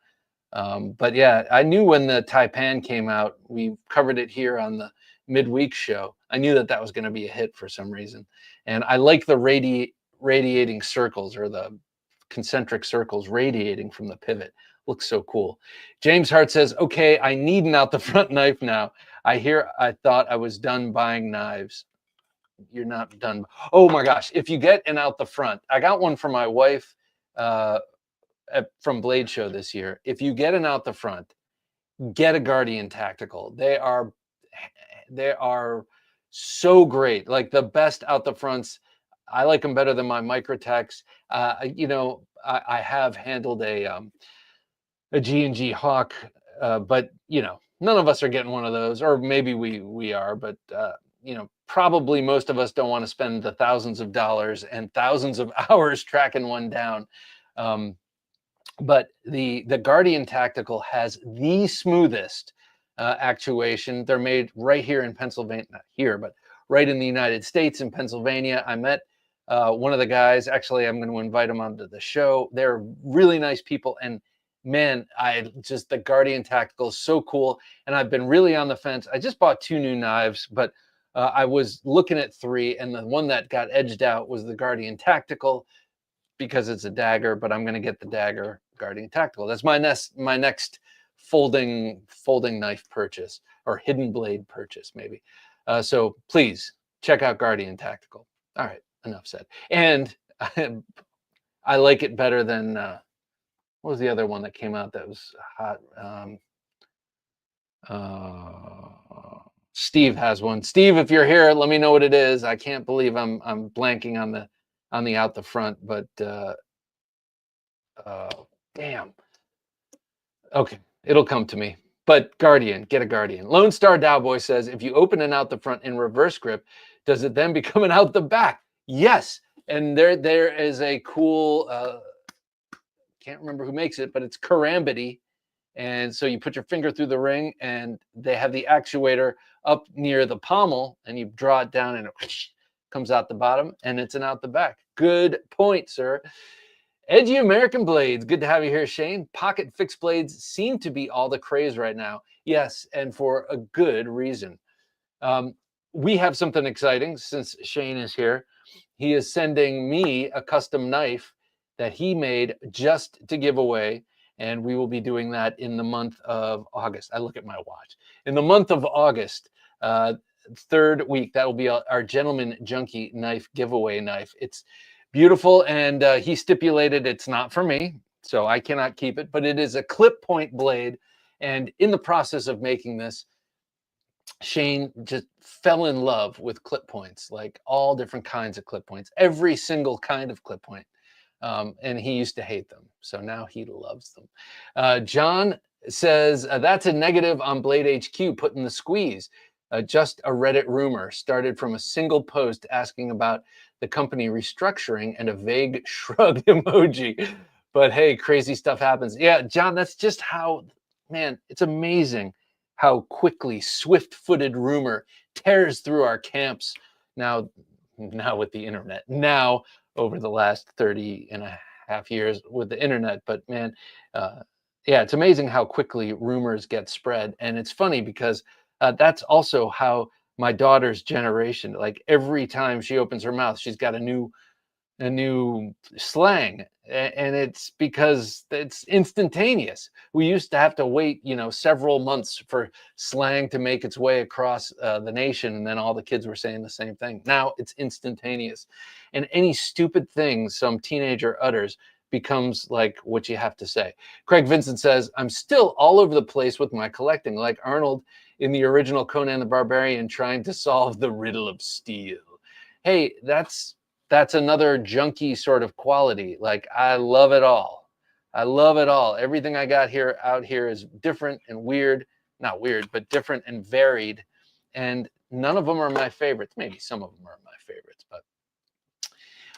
But yeah, I knew when the Taipan came out, we covered it here on the midweek show. I knew that was going to be a hit for some reason. And I like the radiating circles, or the concentric circles radiating from the pivot. Looks so cool. James Hart says, okay, I need an out the front knife now. I thought I was done buying knives. You're not done. Oh my gosh. If you get an out the front, I got one for my wife from Blade Show this year. If you get an out the front, get a Guardian Tactical. They are so great. Like the best out the fronts. I like them better than my Microtechs. You know, I have handled a G&G Hawk, but you know, none of us are getting one of those, or maybe we are, but you know, probably most of us don't want to spend the thousands of dollars and thousands of hours tracking one down. But the Guardian Tactical has the smoothest actuation. They're made right here in Pennsylvania, not here, but right in the United States in Pennsylvania. I met one of the guys. Actually, I'm going to invite them onto the show. They're really nice people, and man, the Guardian Tactical is so cool. And I've been really on the fence. I just bought 2 new knives, but I was looking at 3, and the one that got edged out was the Guardian Tactical, because it's a dagger, but I'm going to get the dagger Guardian Tactical. That's my next folding knife purchase, or hidden blade purchase, maybe. So please check out Guardian Tactical. All right, enough said. And I like it better than what was the other one that came out that was hot? Steve has one. Steve, if you're here, let me know what it is. I can't believe I'm blanking on the out the front, but damn. Okay, it'll come to me. But Guardian, get a Guardian. Lone Star Dowboy says, if you open an out the front in reverse grip, does it then become an out the back? Yes. And there is a cool, can't remember who makes it, but it's karambity. And so you put your finger through the ring and they have the actuator up near the pommel and you draw it down and it comes out the bottom and it's an out the back. Good point, sir. Edgy American blades. Good to have you here, Shane. Pocket fixed blades seem to be all the craze right now. Yes, and for a good reason. We have something exciting since Shane is here. He is sending me a custom knife that he made just to give away, and we will be doing that in the month of August. I look at my watch. In the month of August, third week, that will be our Gentleman Junkie knife giveaway knife. It's beautiful, and he stipulated it's not for me, so I cannot keep it, but it is a clip point blade, and in the process of making this, Shane just fell in love with clip points, like all different kinds of clip points, every single kind of clip point. And he used to hate them. So now he loves them. John says, that's a negative on Blade HQ, putting the squeeze. Just a Reddit rumor started from a single post asking about the company restructuring and a vague shrug emoji. But hey, crazy stuff happens. Yeah, John, that's just how, man, it's amazing how quickly swift-footed rumor tears through our camps now with the internet, now over the last 30 and a half years with the internet. But man, yeah, it's amazing how quickly rumors get spread. And it's funny because that's also how my daughter's generation, like every time she opens her mouth, she's got a new slang, and it's because it's instantaneous. We used to have to wait, several months for slang to make its way across the nation, and then all the kids were saying the same thing. Now it's instantaneous, and any stupid thing some teenager utters becomes like what you have to say. Craig Vincent says, I'm still all over the place with my collecting, like Arnold in the original Conan the Barbarian trying to solve the riddle of steel. Hey, that's another junkie sort of quality. Like, I love it all. I love it all. Everything I got out here is different and weird. Not weird, but different and varied. And none of them are my favorites. Maybe some of them are my favorites, but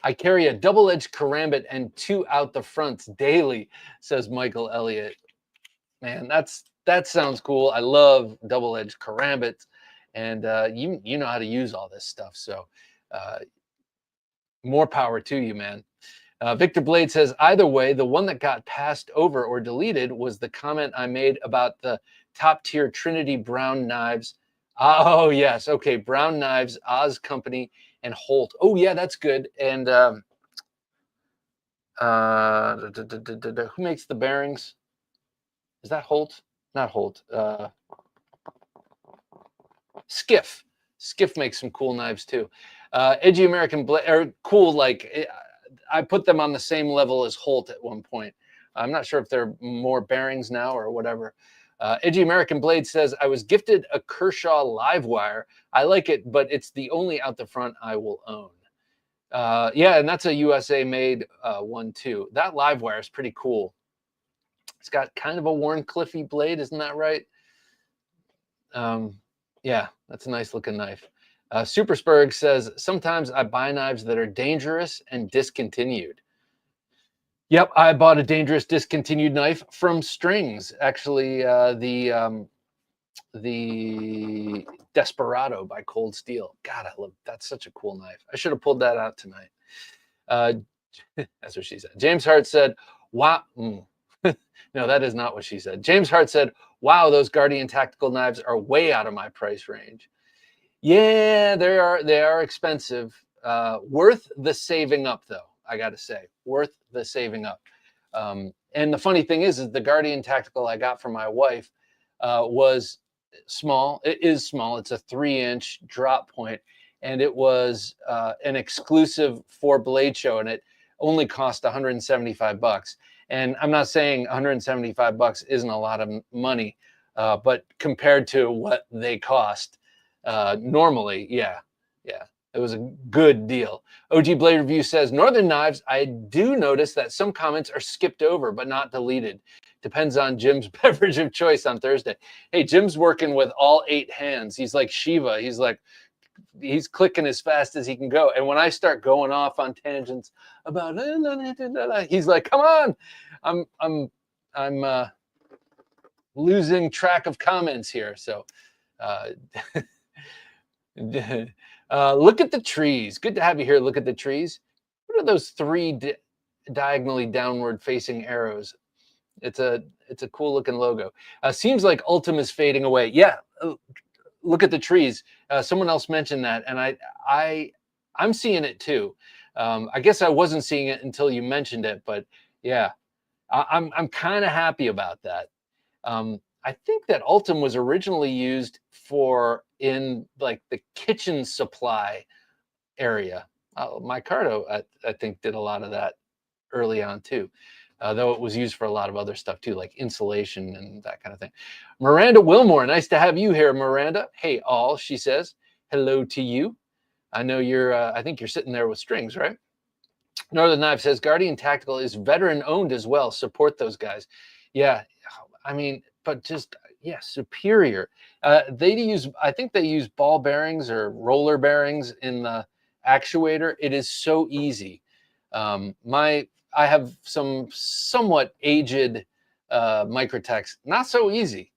I carry a double-edged karambit and 2 out the fronts daily, says Michael Elliott. Man, that sounds cool. I love double-edged karambits, and you know how to use all this stuff. So more power to you, man. Victor Blade says, either way, the one that got passed over or deleted was the comment I made about the top-tier Trinity Brown knives. Oh, yes. Okay, Brown Knives, Oz Company, and Holt. Oh, yeah, that's good. And who makes the bearings? Is that Holt? Not Holt. Skiff. Skiff makes some cool knives, too. Edgy American blade are cool. Like, I put them on the same level as Holt at one point. I'm not sure if they're more bearings now or whatever. Edgy American Blade says, I was gifted a Kershaw live wire. I like it, but it's the only out the front I will own. Yeah, and that's a USA made one too. That live wire is pretty cool. It's got kind of a worn Cliffy blade, isn't that right? Yeah, that's a nice looking knife. Superspurg says, sometimes I buy knives that are dangerous and discontinued. Yep, I bought a dangerous discontinued knife from Strings. Actually, the Desperado by Cold Steel. God, I love that's such a cool knife. I should have pulled that out tonight. That's what she said. James Hart said, wow. No, that is not what she said. James Hart said, wow, those Guardian tactical knives are way out of my price range. Yeah, they are expensive. Worth the saving up, though, I got to say. Worth the saving up. And the funny thing is the Guardian tactical I got for my wife was small. It is small. It's a 3-inch drop point, and it was an exclusive for Blade Show, and it only cost $175. And I'm not saying $175 isn't a lot of money, but compared to what they cost, Normally, yeah. It was a good deal. OG Blade Review says, Northern Knives, I do notice that some comments are skipped over, but not deleted. Depends on Jim's beverage of choice on Thursday. Hey, Jim's working with all 8 hands. He's like Shiva. He's clicking as fast as he can go. And when I start going off on tangents about, he's like, come on. I'm losing track of comments here. So, look at the trees. Good to have you here. Look at the trees. What are those 3 diagonally downward facing arrows? It's a cool looking logo. Seems like Ultim is fading away. Yeah, look at the trees. Someone else mentioned that, and I'm seeing it too. I guess I wasn't seeing it until you mentioned it, but yeah, I'm kind of happy about that. I think that Ultim was originally used for in like the kitchen supply area. Micardo, I think, did a lot of that early on too, though it was used for a lot of other stuff too, like insulation and that kind of thing. Miranda Wilmore, nice to have you here, Miranda. Hey, all, she says, hello to you. I know you're, I think you're sitting there with strings, right? Northern Knife says, Guardian Tactical is veteran owned as well. Support those guys. Yeah, I mean, but just, yeah, superior. I think they use ball bearings or roller bearings in the actuator. It is so easy. I have some somewhat aged Microtechs, not so easy.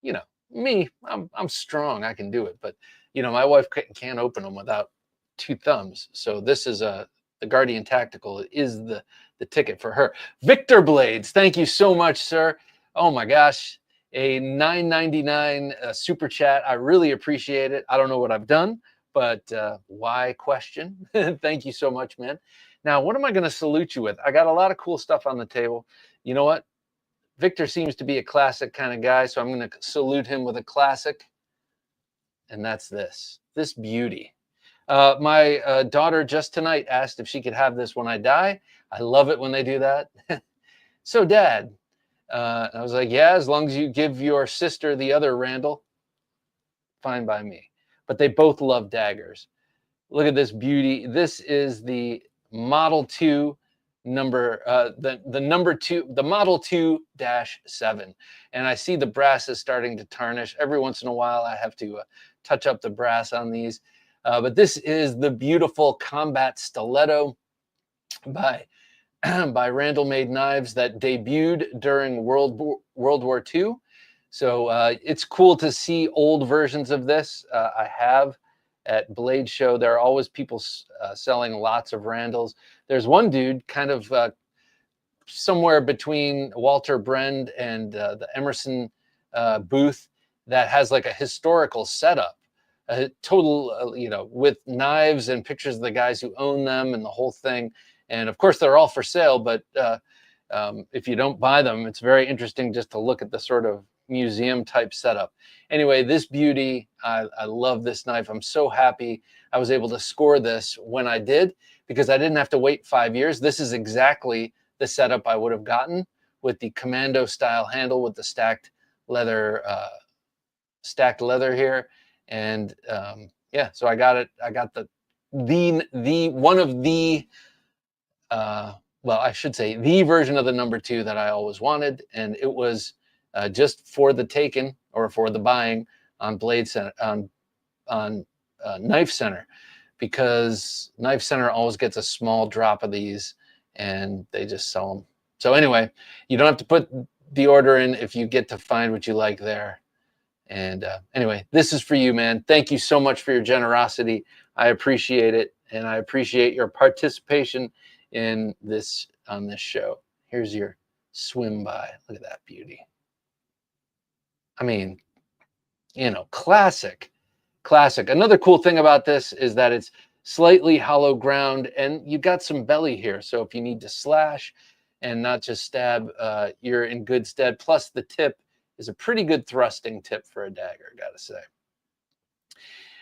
You know, me, I'm strong, I can do it. But, you know, my wife can't open them without 2 thumbs. So this is the Guardian Tactical is the ticket for her. Victor Blades, thank you so much, sir. Oh my gosh, a $9.99 super chat. I really appreciate it. I don't know what I've done, but why question? Thank you so much, man. Now, what am I going to salute you with? I got a lot of cool stuff on the table. You know what? Victor seems to be a classic kind of guy, so I'm going to salute him with a classic, and that's this beauty. My daughter just tonight asked if she could have this when I die. I love it when they do that. So, Dad, I was like, yeah, as long as you give your sister the other Randall, fine by me. But they both love daggers. Look at this beauty. This is the Model 2 number, the number 2, the Model 2-7. And I see the brass is starting to tarnish. Every once in a while, I have to touch up the brass on these. But this is the beautiful combat stiletto by Randall Made Knives that debuted during World War II. So it's cool to see old versions of this. I have at Blade Show. There are always people selling lots of Randalls. There's one dude kind of somewhere between Walter Brend and the Emerson booth that has like a historical setup, a total, you know, with knives and pictures of the guys who own them and the whole thing. And of course, they're all for sale, but if you don't buy them, it's very interesting just to look at the sort of museum type setup. Anyway, this beauty, I love this knife. I'm so happy I was able to score this when I did, because I didn't have to wait 5 years. This is exactly the setup I would have gotten with the commando style handle with the stacked leather here. And yeah, so I got it. I got the one of the well, I should say the version of the number 2 that I always wanted, and it was just for the taking or for the buying on Blade Center, on Knife Center, because Knife Center always gets a small drop of these, and they just sell them. So anyway, you don't have to put the order in if you get to find what you like there. And anyway, this is for you, man. Thank you so much for your generosity. I appreciate it, and I appreciate your participation in this on this show. Here's your swim by. Look at that beauty. I mean, you know, classic. Another cool thing about this is that it's slightly hollow ground, and you got some belly here. So if you need to slash and not just stab, you're in good stead. Plus the tip is a pretty good thrusting tip for a dagger, gotta say.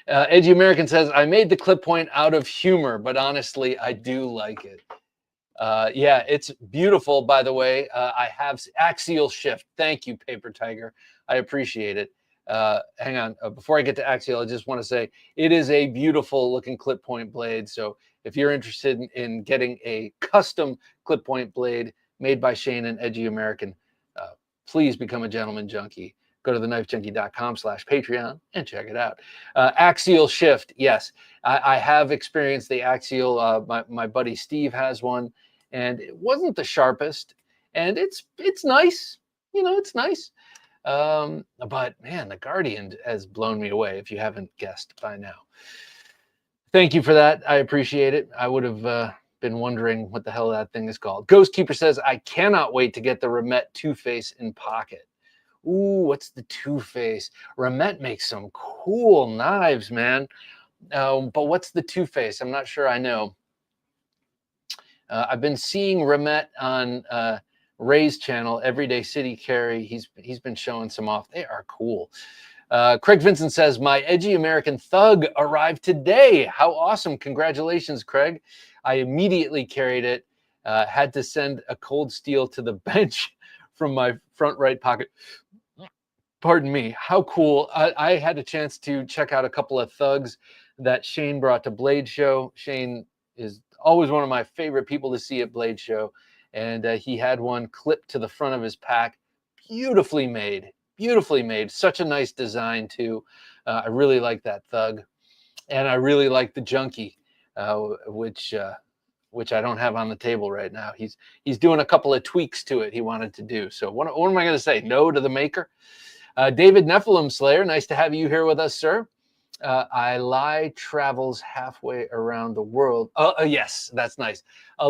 Edgy American says, I made the clip point out of humor, but honestly, I do like it. Yeah, it's beautiful, by the way. I have axial shift. Thank you, Paper Tiger. I appreciate it. hang on. Before I get to Axial, I just want to say it is a beautiful looking clip point blade. So if you're interested in getting a custom clip point blade made by Shane and Edgy American, please become a gentleman junkie. Go to theknifejunkie.com/Patreon and check it out. Axial shift. Yes, I have experienced the Axial. My buddy Steve has one, and it wasn't the sharpest, and it's nice. It's nice. But man, the Guardian has blown me away, if you haven't guessed by now. Thank you for that. I appreciate it. I would have been wondering what the hell that thing is called. Ghostkeeper says, I cannot wait to get the Remet Two-Face in pocket. Ooh, what's the Two-Face? Remet makes some cool knives, man. But what's the Two-Face? I'm not sure I know. I've been seeing Remet on Ray's channel, Everyday City Carry. He's been showing some off. They are cool. Craig Vincent says, my Edgy American Thug arrived today. How awesome. Congratulations, Craig. I immediately carried it. Had to send a cold steel to the bench from my front right pocket. Pardon me. How cool. I had a chance to check out a couple of thugs that Shane brought to Blade Show. Shane is always one of my favorite people to see at Blade Show. And he had one clipped to the front of his pack. Beautifully made. Beautifully made. Such a nice design, too. I really like that thug. And I really like the junkie, which I don't have on the table right now. He's doing a couple of tweaks to it he wanted to do. So what am I going to say? No to the maker? David Nephilim Slayer, nice to have you here with us, sir. I lie travels halfway around the world. Yes, that's nice. A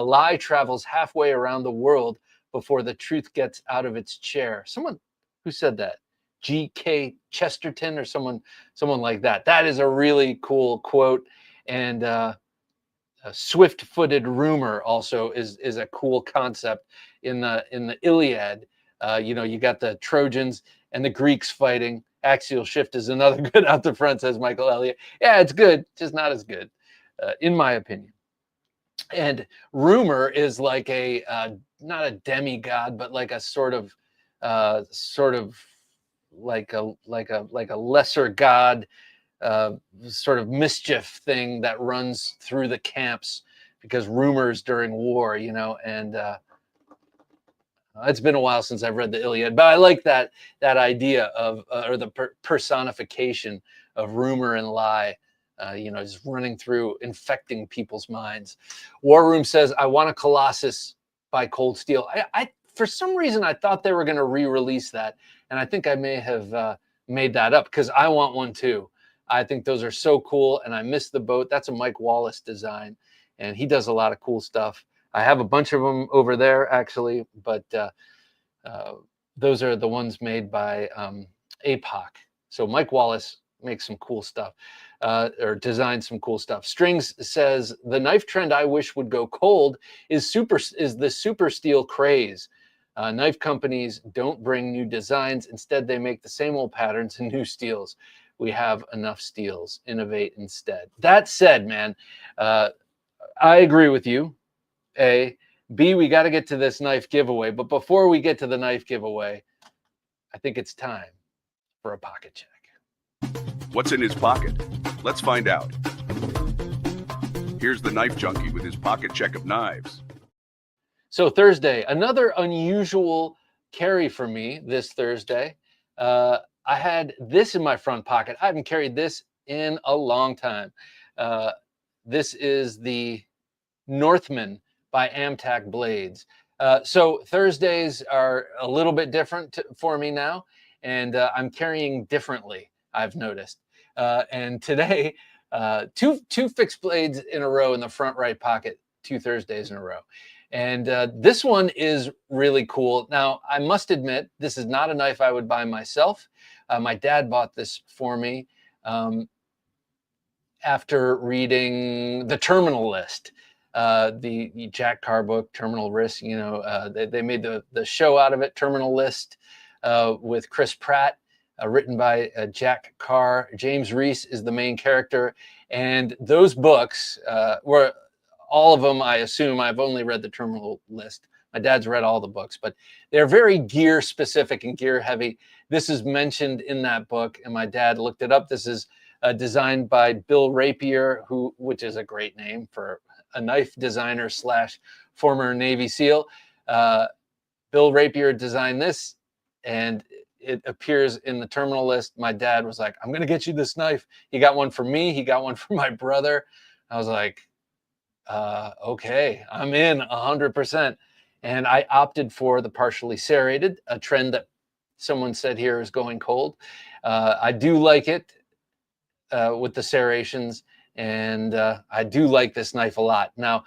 lie travels halfway around the world before the truth gets out of its chair. Someone who said that? G.K. Chesterton or someone like that. That is a really cool quote. And a swift-footed rumor also is a cool concept in the Iliad. You got the Trojans and the Greeks fighting. Axial shift is another good out the front, says Michael Elliott. Yeah, it's good, just not as good, in my opinion. And rumor is like a not a demigod, but like a sort of like a lesser god, sort of mischief thing that runs through the camps because rumors during war, and it's been a while since I've read the Iliad, but I like that idea of or the personification of rumor and lie, just running through, infecting people's minds. War Room says, I want a Colossus by Cold Steel. I for some reason I thought they were going to re-release that, and I think I may have made that up because I want one too. I think those are so cool, and I miss the boat. That's a Mike Wallace design, and he does a lot of cool stuff. I have a bunch of them over there, actually, but those are the ones made by APOC. So Mike Wallace makes some cool stuff, or designs some cool stuff. Strings says, the knife trend I wish would go cold is the super steel craze. Knife companies don't bring new designs. Instead, they make the same old patterns and new steels. We have enough steels. Innovate instead. That said, man, I agree with you. A. B, we got to get to this knife giveaway. But before we get to the knife giveaway, I think it's time for a pocket check. What's in his pocket? Let's find out. Here's the Knife Junkie with his pocket check of knives. So Thursday, another unusual carry for me this Thursday. I had this in my front pocket. I haven't carried this in a long time. This is the Northman by Amtac Blades. So Thursdays are a little bit different for me now, and I'm carrying differently, I've noticed. And today, two fixed blades in a row in the front right pocket, 2 Thursdays in a row. And this one is really cool. Now, I must admit, this is not a knife I would buy myself. My dad bought this for me after reading The Terminal List. The Jack Carr book, Terminal Risk, they made the show out of it, Terminal List, with Chris Pratt, written by Jack Carr. James Reese is the main character. And those books were all of them, I assume. I've only read the Terminal List. My dad's read all the books, but they're very gear specific and gear heavy. This is mentioned in that book, and my dad looked it up. This is designed by Bill Rapier, which is a great name for a knife designer slash former Navy SEAL. Bill Rapier designed this, and it appears in the terminal list. My dad was like, I'm going to get you this knife. He got one for me. He got one for my brother. I was like, okay, I'm in 100%. And I opted for the partially serrated, a trend that someone said here is going cold. I do like it with the serrations, and I do like this knife a lot. Now,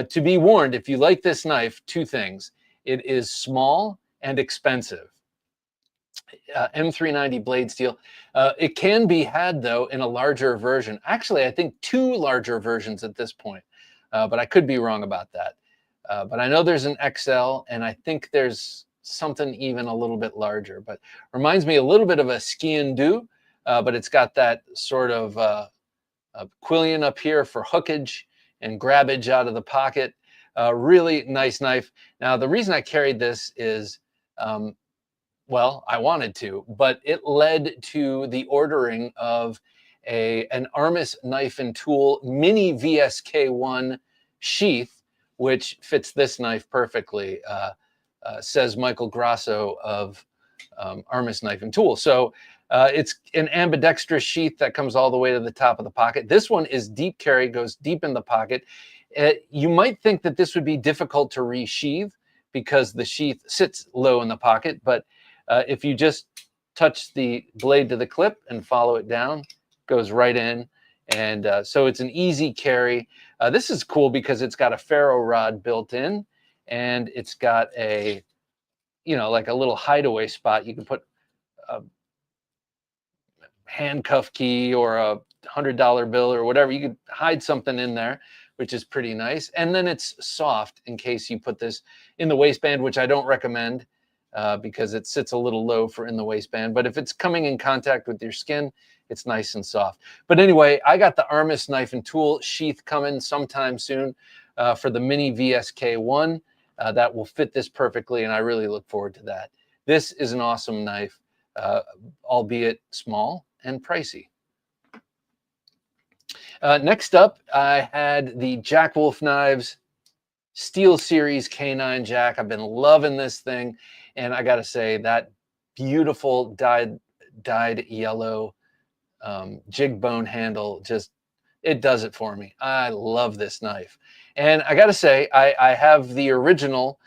to be warned, if you like this knife, two things. It is small and expensive. M390 blade steel. It can be had, though, in a larger version. Actually, I think two larger versions at this point, but I could be wrong about that. But I know there's an XL, and I think there's something even a little bit larger, but reminds me a little bit of a Ski Do, but it's got that sort of quillion up here for hookage and grabbage out of the pocket. Really nice knife. Now, the reason I carried this is, well, I wanted to, but it led to the ordering of an Armis knife and tool mini VSK1 sheath, which fits this knife perfectly, says Michael Grasso of Armis Knife and Tool. So it's an ambidextrous sheath that comes all the way to the top of the pocket. This one is deep carry, goes deep in the pocket. You might think that this would be difficult to resheathe because the sheath sits low in the pocket, but if you just touch the blade to the clip and follow it down, goes right in. And so it's an easy carry. This is cool because it's got a ferro rod built in, and it's got a, like a little hideaway spot. You can put a handcuff key or a $100 bill or whatever. You could hide something in there, which is pretty nice. And then it's soft in case you put this in the waistband, which I don't recommend because it sits a little low for in the waistband. But if it's coming in contact with your skin, it's nice and soft. But anyway, I got the Armis knife and tool sheath coming sometime soon for the mini VSK1. That will fit this perfectly, and I really look forward to that. This is an awesome knife, albeit small and pricey. Next up, I had the Jack Wolf Knives Steel Series K9 Jack. I've been loving this thing, and I got to say that beautiful dyed yellow jig bone handle, it does it for me. I love this knife. And I got to say, I have the original.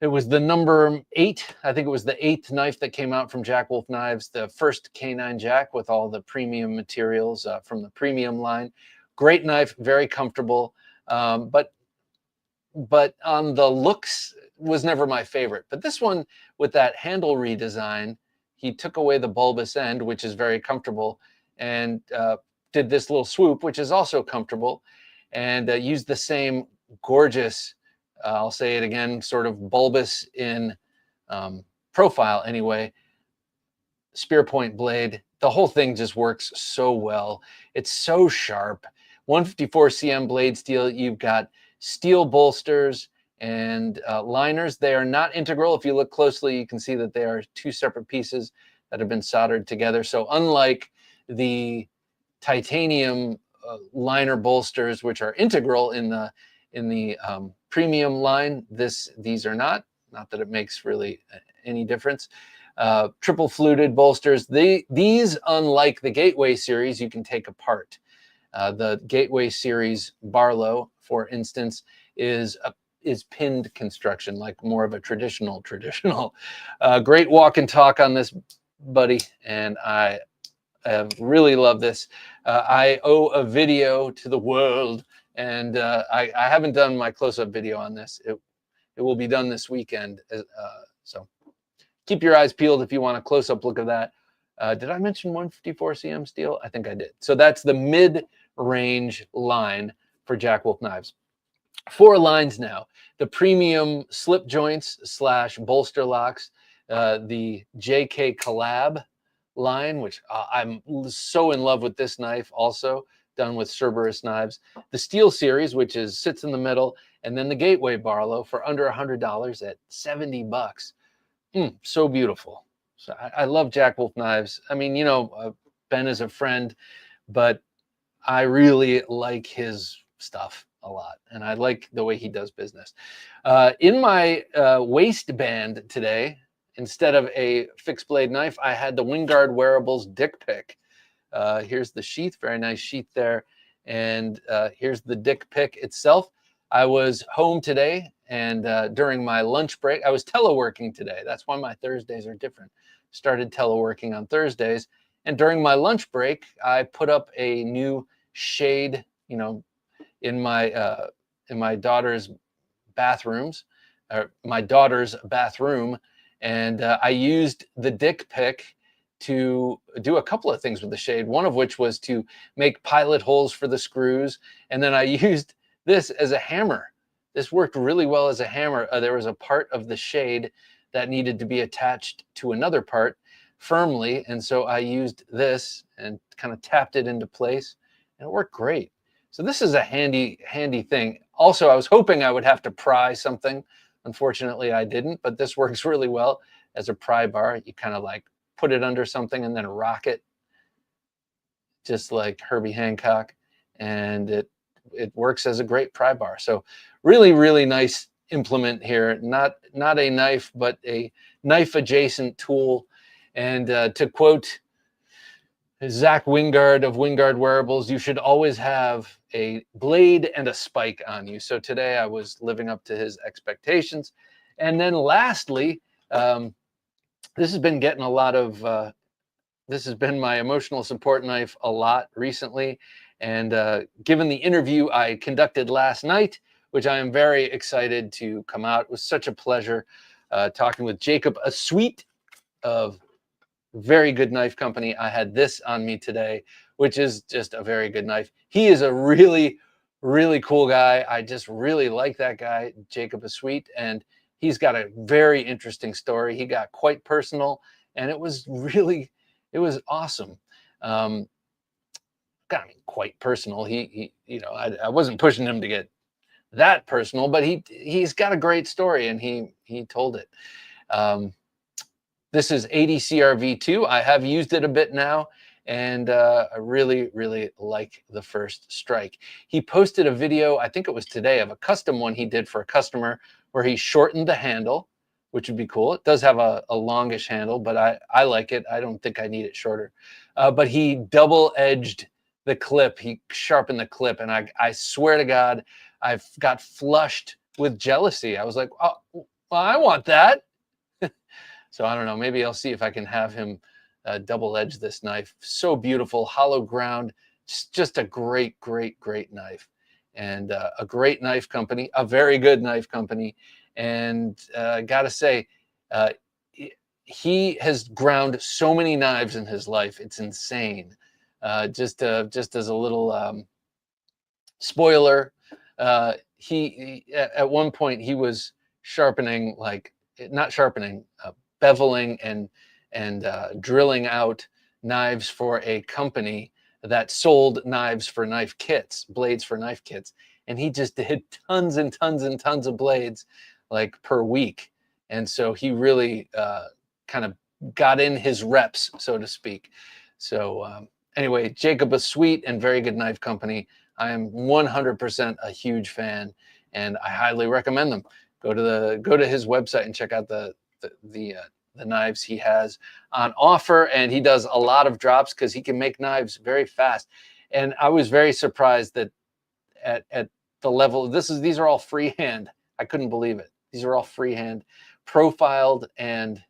It was the number 8. I think it was the 8th knife that came out from Jack Wolf Knives, the first K9 Jack with all the premium materials from the premium line. Great knife, very comfortable. But on the looks was never my favorite. But this one, with that handle redesign, he took away the bulbous end, which is very comfortable, and did this little swoop, which is also comfortable, and used the same gorgeous, I'll say it again, sort of bulbous in profile anyway, spear point blade. The whole thing just works so well. It's so sharp. 154 cm blade steel. You've got steel bolsters and liners. They are not integral. If you look closely, you can see that they are two separate pieces that have been soldered together. So unlike the titanium liner bolsters, which are integral in the premium line, these are not that it makes really any difference. Triple fluted bolsters. These, unlike the Gateway series, you can take apart. The Gateway series Barlow, for instance, is pinned construction, like more of a traditional. Great walk and talk on this, buddy, and I really love this. I owe a video to the world, and I haven't done my close-up video on this. It will be done this weekend, so keep your eyes peeled if you want a close-up look of that. Did I mention 154 cm steel? I think I did. So that's the mid-range line for Jack Wolf Knives. 4 lines now. The premium slip joints / bolster locks, the JK Collab line, which I'm so in love with this knife, also done with Cerberus knives. The Steel series, which sits in the middle, and then the Gateway Barlow for under $100 at $70. So beautiful. So I love Jack Wolf knives. I mean, Ben is a friend, but I really like his stuff a lot, and I like the way he does business. In my waistband today, instead of a fixed blade knife, I had the Wingard Wearables Dick Pick. Here's the sheath, very nice sheath there, and here's the Dick Pick itself. I was home today, and during my lunch break, I was teleworking today. That's why my Thursdays are different. Started teleworking on Thursdays, and during my lunch break, I put up a new shade, in my daughter's bathrooms, or my daughter's bathroom, and I used the Dick Pick to do a couple of things with the shade. One of which was to make pilot holes for the screws, and then I used this as a hammer. This worked really well as a hammer. There was a part of the shade that needed to be attached to another part firmly, and so I used this and kind of tapped it into place, and it worked great. So this is a handy thing. Also, I was hoping I would have to pry something. Unfortunately, I didn't, but this works really well as a pry bar. You kind of like put it under something and then rock it, just like Herbie Hancock, and it works as a great pry bar. So really, really nice implement here. Not a knife, but a knife adjacent tool. And to quote Zach Wingard of Wingard Wearables, you should always have a blade and a spike on you. So today I was living up to his expectations. And then lastly, this has been getting a lot of, this has been my emotional support knife a lot recently. And given the interview I conducted last night, which I am very excited to come out, it was such a pleasure talking with Jacob, a suite of very good knife company. I had this on me today, which is just a very good knife. He is a really, really cool guy. I just really like that guy, Jacob Asweet, and he's got a very interesting story. He got quite personal, and it was awesome. I mean, quite personal. I wasn't pushing him to get that personal, but he's got a great story, and he told it. This is 80 CRV2. I have used it a bit now, and I really, really like the first strike. He posted a video, I think it was today, of a custom one he did for a customer where he shortened the handle, which would be cool. It does have a longish handle, but I like it. I don't think I need it shorter. But he double-edged the clip. He sharpened the clip, and I swear to God, I've got flushed with jealousy. I was like, oh, well, I want that. So I don't know, maybe I'll see if I can have him double edge this knife. So beautiful, hollow ground, just a great, great, great knife. And a great knife company, a very good knife company. And gotta say, he has ground so many knives in his life. It's insane. Just as a little spoiler, he at one point he was sharpening, not sharpening, beveling and drilling out knives for a company that sold knives for knife kits, blades for knife kits. And he just did tons and tons and tons of blades per week. And so he really kind of got in his reps, so to speak. So anyway, Jacob, a sweet and very good knife company. I am 100% a huge fan, and I highly recommend them. Go to his website and check out the knives he has on offer, and he does a lot of drops because he can make knives very fast. And I was very surprised that at the level, these are all freehand. I couldn't believe it. These are all freehand, profiled and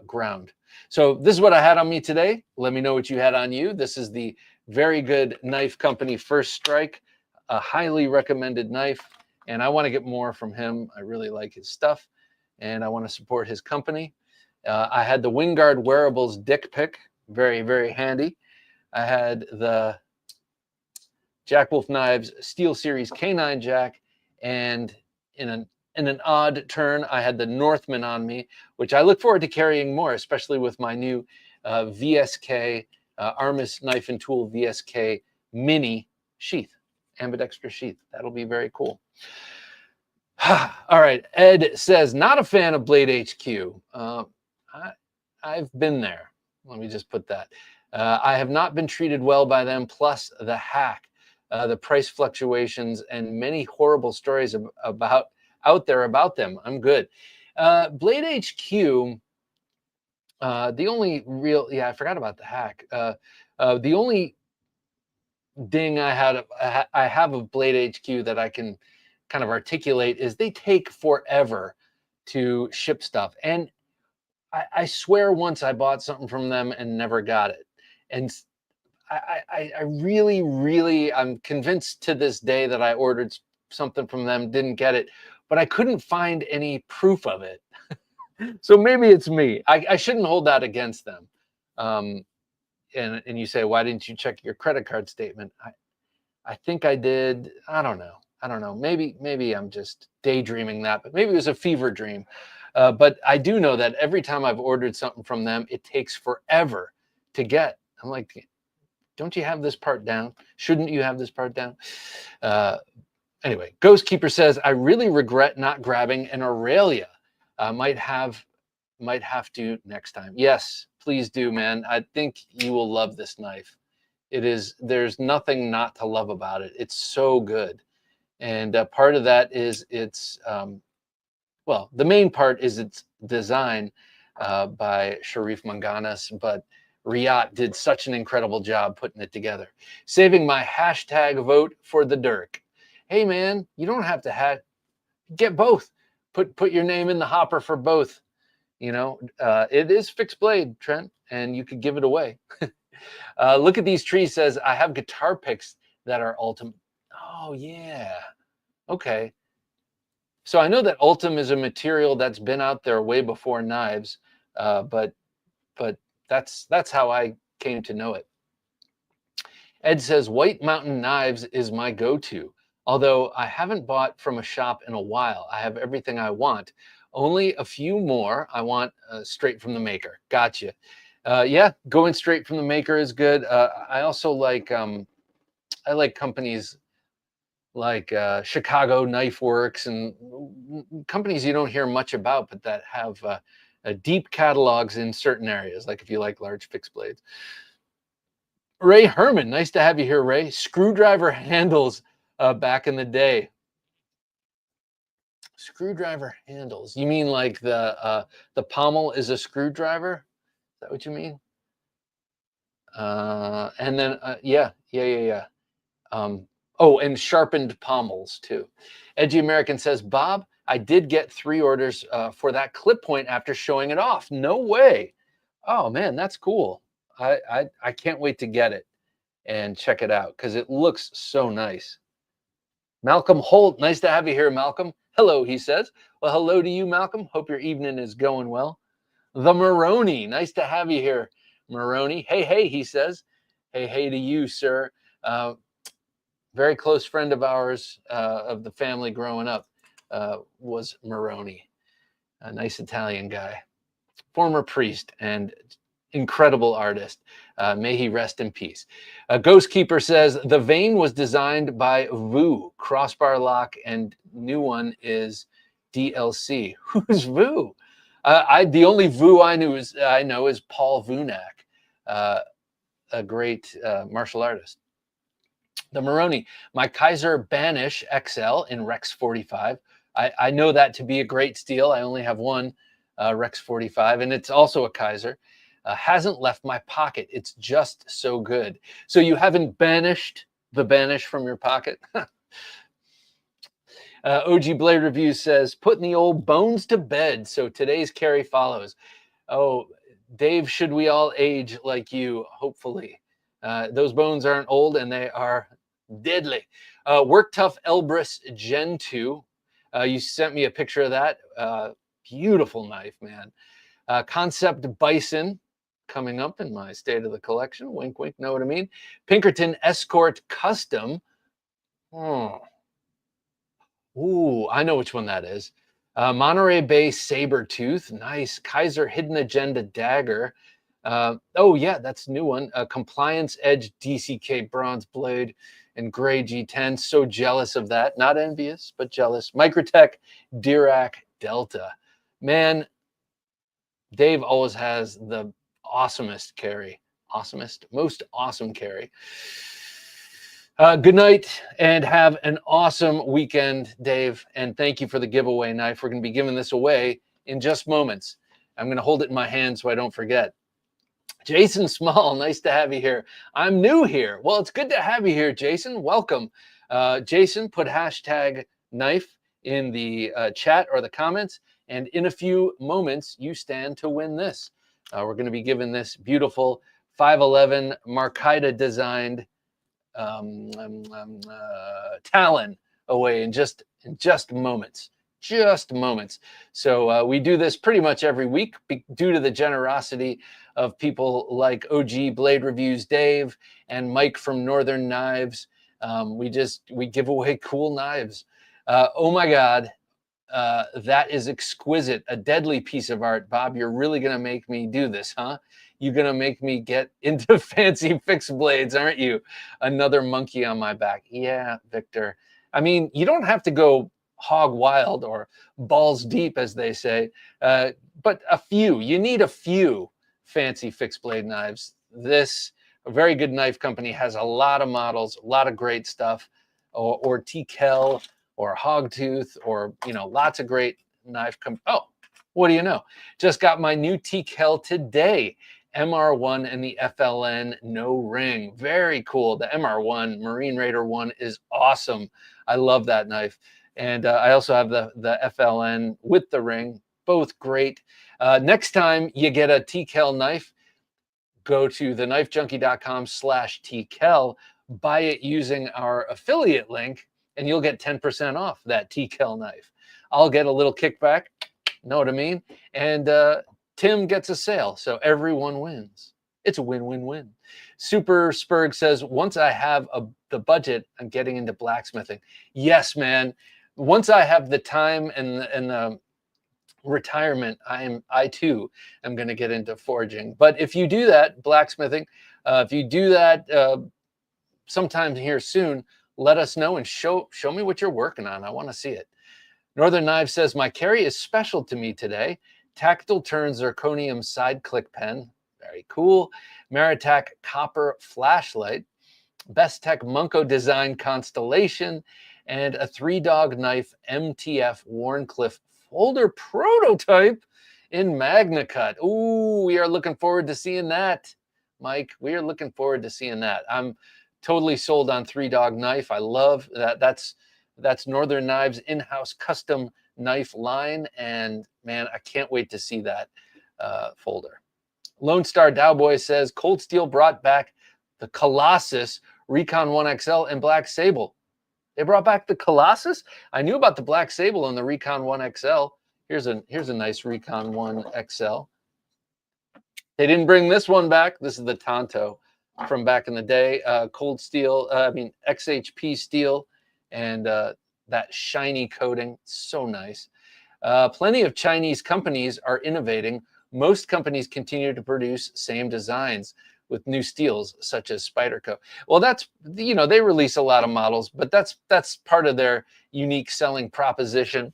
ground. So this is what I had on me today. Let me know what you had on you. This is the very good knife company First Strike, a highly recommended knife, and I want to get more from him. I really like his stuff, and I want to support his company. I had the Wingard Wearables Dick Pick, very, very handy. I had the Jack Wolf Knives Steel Series K9 Jack, and in an odd turn, I had the Northman on me, which I look forward to carrying more, especially with my new VSK, Armis Knife and Tool VSK Mini sheath, ambidextrous sheath. That'll be very cool. All right, Ed says, not a fan of Blade HQ. I've been there. Let me just put that. I have not been treated well by them, plus the hack, the price fluctuations, and many horrible stories about out there about them. I'm good. Blade HQ, the only real, I forgot about the hack. The only ding I have of Blade HQ that I can kind of articulate is they take forever to ship stuff. And I swear once I bought something from them and never got it. And I really, really, I'm convinced to this day that I ordered something from them, didn't get it, but I couldn't find any proof of it. So maybe it's me. I shouldn't hold that against them. And you say, why didn't you check your credit card statement? I think I did. I don't know. Maybe I'm just daydreaming that, but maybe it was a fever dream. But I do know that every time I've ordered something from them, it takes forever to get. I'm like, don't you have this part down? Shouldn't you have this part down? Anyway, Ghost Keeper says, I really regret not grabbing an Aurelia. Might have to next time. Yes, please do, man. I think you will love this knife. There's nothing not to love about it. It's so good. And part of that is the main part is its design by Sharif Manganas, but Riyadh did such an incredible job putting it together. Saving my hashtag vote for the Dirk. Hey, man, you don't have to get both. Put your name in the hopper for both. It is fixed blade, Trent, and you could give it away. Look at these trees says, I have guitar picks that are Ultim. Oh, yeah. Okay. So I know that Ultim is a material that's been out there way before knives, but that's how I came to know it. Ed says, White Mountain Knives is my go-to. Although I haven't bought from a shop in a while. I have everything I want. Only a few more I want straight from the maker. Gotcha. Yeah, going straight from the maker is good. I also like companies like Chicago Knife Works and companies you don't hear much about, but that have deep catalogs in certain areas, like if you like large fixed blades. Ray Herman, nice to have you here, Ray. Screwdriver handles back in the day. Screwdriver handles. You mean like the pommel is a screwdriver? Is that what you mean? And then yeah. And sharpened pommels too. Edgy American says, Bob, I did get 3 orders for that clip point after showing it off. No way. Oh man, that's cool. I can't wait to get it and check it out because it looks so nice. Malcolm Holt, nice to have you here, Malcolm. Hello, he says. Well, hello to you, Malcolm. Hope your evening is going well. The Maroney, nice to have you here, Maroney. Hey, he says. Hey to you, sir. Very close friend of ours, of the family growing up, was Maroney. A nice Italian guy. Former priest and incredible artist. May he rest in peace. Ghost Keeper says, the vane was designed by Vu, crossbar lock, and new one is DLC. Who's Vu? The only Vu I know is Paul Vunak, a great martial artist. The Maroney, my Kaiser Banish XL in Rex 45. I know that to be a great steal. I only have one Rex 45, and it's also a Kaiser. Hasn't left my pocket. It's just so good. So you haven't banished the Banish from your pocket? OG Blade Review says, putting the old bones to bed. So today's carry follows. Oh, Dave, should we all age like you? Hopefully. Those bones aren't old and they are deadly. Work Tough Elbrus Gen 2. You sent me a picture of that. Beautiful knife, man. Concept Bison coming up in my state of the collection. Wink, wink, know what I mean? Pinkerton Escort Custom. Ooh, I know which one that is. Monterey Bay Saber Tooth. Nice. Kaiser Hidden Agenda Dagger. Oh, yeah, that's a new one. Compliance Edge DCK Bronze Blade and Gray G10. So jealous of that. Not envious, but jealous. Microtech Dirac Delta. Man, Dave always has the awesomest carry. Awesomest, most awesome carry. Good night and have an awesome weekend, Dave. And thank you for the giveaway knife. We're going to be giving this away in just moments. I'm going to hold it in my hand so I don't forget. Jason Small, nice to have you here. I'm new here. Well, it's good to have you here, Jason. Welcome. Jason, put hashtag knife in the chat or the comments. And in a few moments, you stand to win this. We're going to be giving this beautiful 511 Mercaida designed Talon away in just moments. Just moments. So we do this pretty much every week due to the generosity of people like OG Blade Reviews Dave and Mike from Northern Knives. We give away cool knives. Oh my God, that is exquisite. A deadly piece of art. Bob, you're really going to make me do this, huh? You're going to make me get into fancy fixed blades, aren't you? Another monkey on my back. Yeah, Victor. I mean, you don't have to go hog wild or balls deep, as they say, but a few. You need a few fancy fixed blade knives. This, a very good knife company, has a lot of models, a lot of great stuff, or TKL, or Hogtooth, or, you know, lots of great knife. Oh, what do you know? Just got my new TKL today. MR1 and the FLN no ring. Very cool. The MR1, Marine Raider 1, is awesome. I love that knife. And I also have the FLN with the ring. Both great. Next time you get a TKL knife, go to TheKnifeJunkie.com/TKL, buy it using our affiliate link, and you'll get 10% off that TKL knife. I'll get a little kickback, know what I mean? And Tim gets a sale, so everyone wins. It's a win-win-win. Super Spurg says, once I have the budget, I'm getting into blacksmithing. Yes, man. Once I have the time and the retirement, I too am going to get into forging. But if you do that, blacksmithing, if you do that sometime here soon, let us know and show me what you're working on. I want to see it. Northern Knives says, my carry is special to me today. Tactile Turn Zirconium side click pen. Very cool. Maritac copper flashlight. Best Tech Munko design constellation. And a 3-dog knife MTF Warncliffe folder prototype in Magna Cut. Ooh, we are looking forward to seeing that, Mike. We are looking forward to seeing that. I'm totally sold on 3-dog knife. I love that. That's Northern Knives in-house custom knife line, and man, I can't wait to see that folder. Lone Star Dowboy says Cold Steel brought back the Colossus Recon 1 XL and Black Sable. They brought back the Colossus? I knew about the Black Sable and the Recon 1 XL. Here's a nice Recon 1 XL. They didn't bring this one back. This is the Tonto from back in the day. Cold Steel, XHP steel, and that shiny coating. So nice. Plenty of Chinese companies are innovating. Most companies continue to produce same designs with new steels, such as Spyderco. Well, that's, you know, they release a lot of models, but that's part of their unique selling proposition,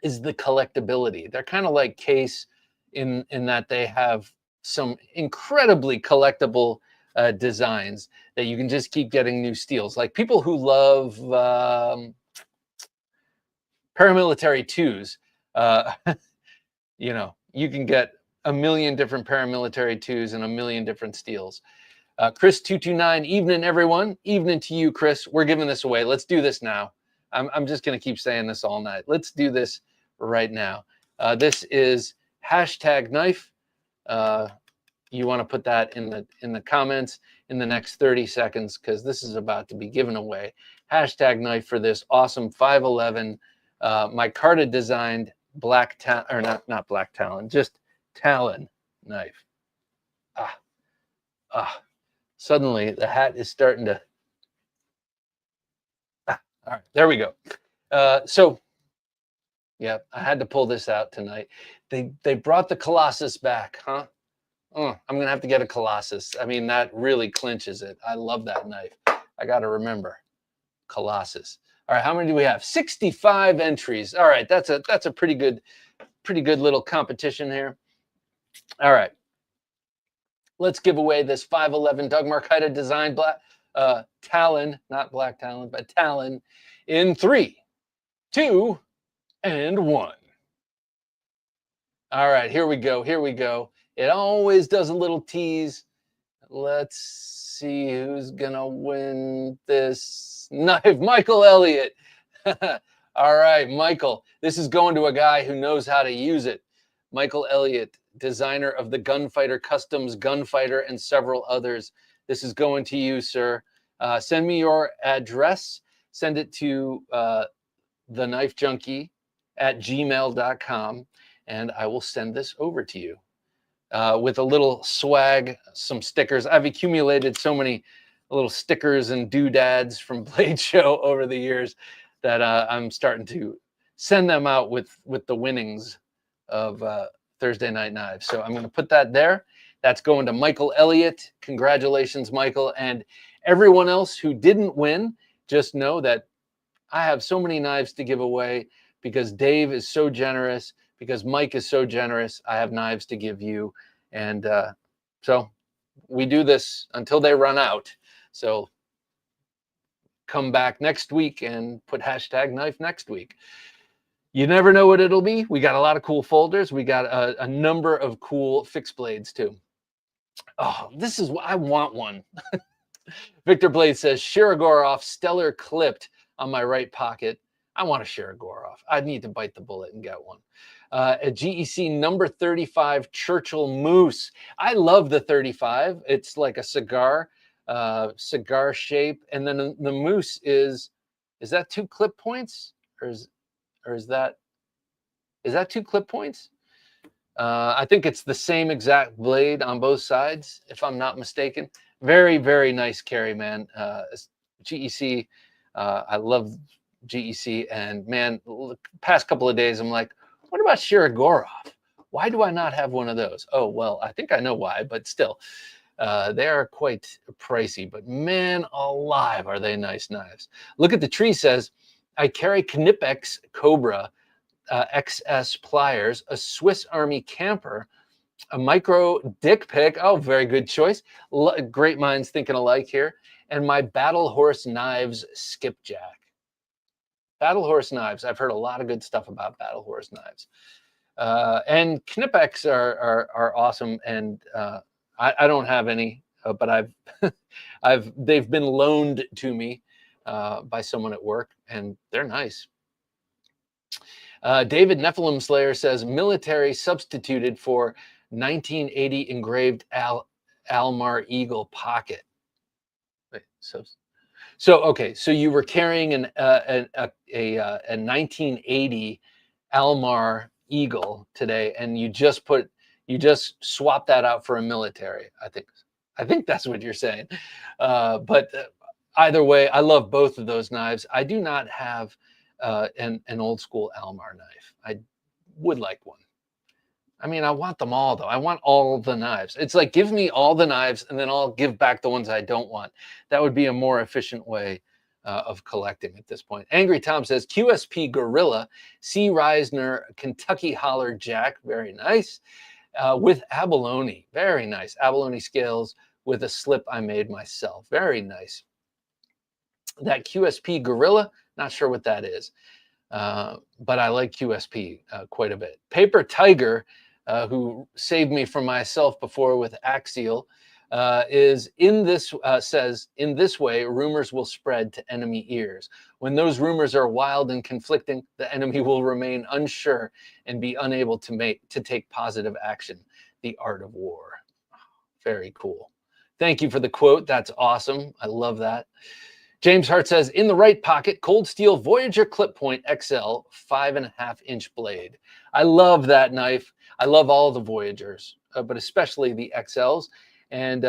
is the collectability. They're kind of like Case in that they have some incredibly collectible designs that you can just keep getting new steels. Like people who love paramilitary 2s, you know, you can get a million different paramilitary 2s and a million different steels. Chris229, evening everyone. Evening to you, Chris. We're giving this away. Let's do this now. I'm just going to keep saying this all night. Let's do this right now. This is hashtag knife. You want to put that in the comments in the next 30 seconds, because this is about to be given away. Hashtag knife for this awesome 511 micarta designed black talon, or not black talon, just Talon knife. Suddenly the hat is starting to. All right, there we go. So yeah, I had to pull this out tonight. They brought the Colossus back, huh? I'm gonna have to get a Colossus. I mean, that really clinches it. I love that knife. I got to remember Colossus. All right, how many do we have? 65 entries. All right, that's a pretty good pretty good little competition here. All right. Let's give away this 511 Doug Mercaida design Talon, not black Talon, but Talon in 3, 2, and 1. All right, here we go. Here we go. It always does a little tease. Let's see who's going to win this knife. Michael Elliott. All right, Michael. This is going to a guy who knows how to use it. Michael Elliott, designer of the Gunfighter Customs Gunfighter and several others. This is going to you, sir. Send me your address. Send it to TheKnifeJunkie@gmail.com, and I will send this over to you with a little swag, some stickers. I've accumulated so many little stickers and doodads from Blade Show over the years that I'm starting to send them out with the winnings of Thursday Night Knives. So I'm going to put that there. That's going to Michael Elliott. Congratulations, Michael. And everyone else who didn't win, just know that I have so many knives to give away because Dave is so generous, because Mike is so generous. I have knives to give you. And so we do this until they run out. So come back next week and put #knife next week. You never know what it'll be. We got a lot of cool folders. We got a number of cool fixed blades too. Oh, this is what I want one. Victor Blade says, Shirogorov stellar clipped on my right pocket. I want a Shirogorov. I need to bite the bullet and get one. A GEC number 35 Churchill Moose. I love the 35. It's like a cigar shape. And then the Moose is that 2 clip points? Or is that 2 clip points? I think it's the same exact blade on both sides, if I'm not mistaken. Very, very nice carry, man. GEC, I love GEC. And man, the past couple of days, I'm like, what about Shirogorov? Why do I not have one of those? Oh, well, I think I know why, but still, they are quite pricey. But man alive, are they nice knives. Look at the tree says, I carry Knipex Cobra XS pliers, a Swiss Army camper, a micro dick pic. Oh, very good choice. Great minds thinking alike here. And my Battle Horse Knives skipjack. Battle Horse Knives. I've heard a lot of good stuff about Battle Horse Knives. And Knipex are awesome. And I don't have any, but they've been loaned to me by someone at work, and they're nice. David Nephilim Slayer says military substituted for 1980 engraved Almar Eagle pocket. Wait, so okay, so you were carrying a 1980 Almar Eagle today, and you just swapped that out for a military. I think that's what you're saying. But either way, I love both of those knives. I do not have an old school Almar knife. I would like one. I mean, I want them all though. I want all the knives. It's like, give me all the knives and then I'll give back the ones I don't want. That would be a more efficient way of collecting at this point. Angry Tom says, QSP Gorilla, C. Reisner, Kentucky Holler Jack. Very nice. With abalone. Very nice. Abalone scales with a slip I made myself. Very nice. That QSP Gorilla, not sure what that is, but I like QSP quite a bit. Paper Tiger, who saved me from myself before with Axial, says, in this way, rumors will spread to enemy ears. When those rumors are wild and conflicting, the enemy will remain unsure and be unable to take positive action. The art of war. Very cool. Thank you for the quote. That's awesome. I love that. James Hart says, in the right pocket, Cold Steel Voyager Clip Point XL 5.5-inch blade. I love that knife. I love all the Voyagers, but especially the XLs. And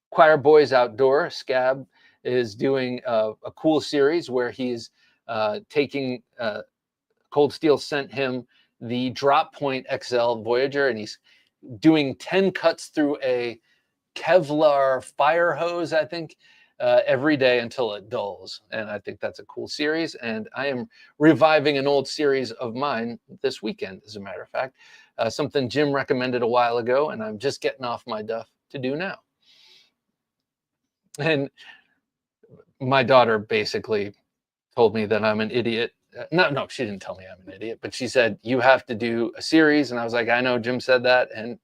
Choir Boys Outdoor, Scab, is doing a cool series where he's taking, Cold Steel sent him the Drop Point XL Voyager, and he's doing 10 cuts through a Kevlar fire hose, I think. every day until it dulls. And I think that's a cool series. And I am reviving an old series of mine this weekend, as a matter of fact, something Jim recommended a while ago, and I'm just getting off my duff to do now. And my daughter basically told me that I'm an idiot. No, she didn't tell me I'm an idiot, but she said, you have to do a series. And I was like, I know Jim said that. And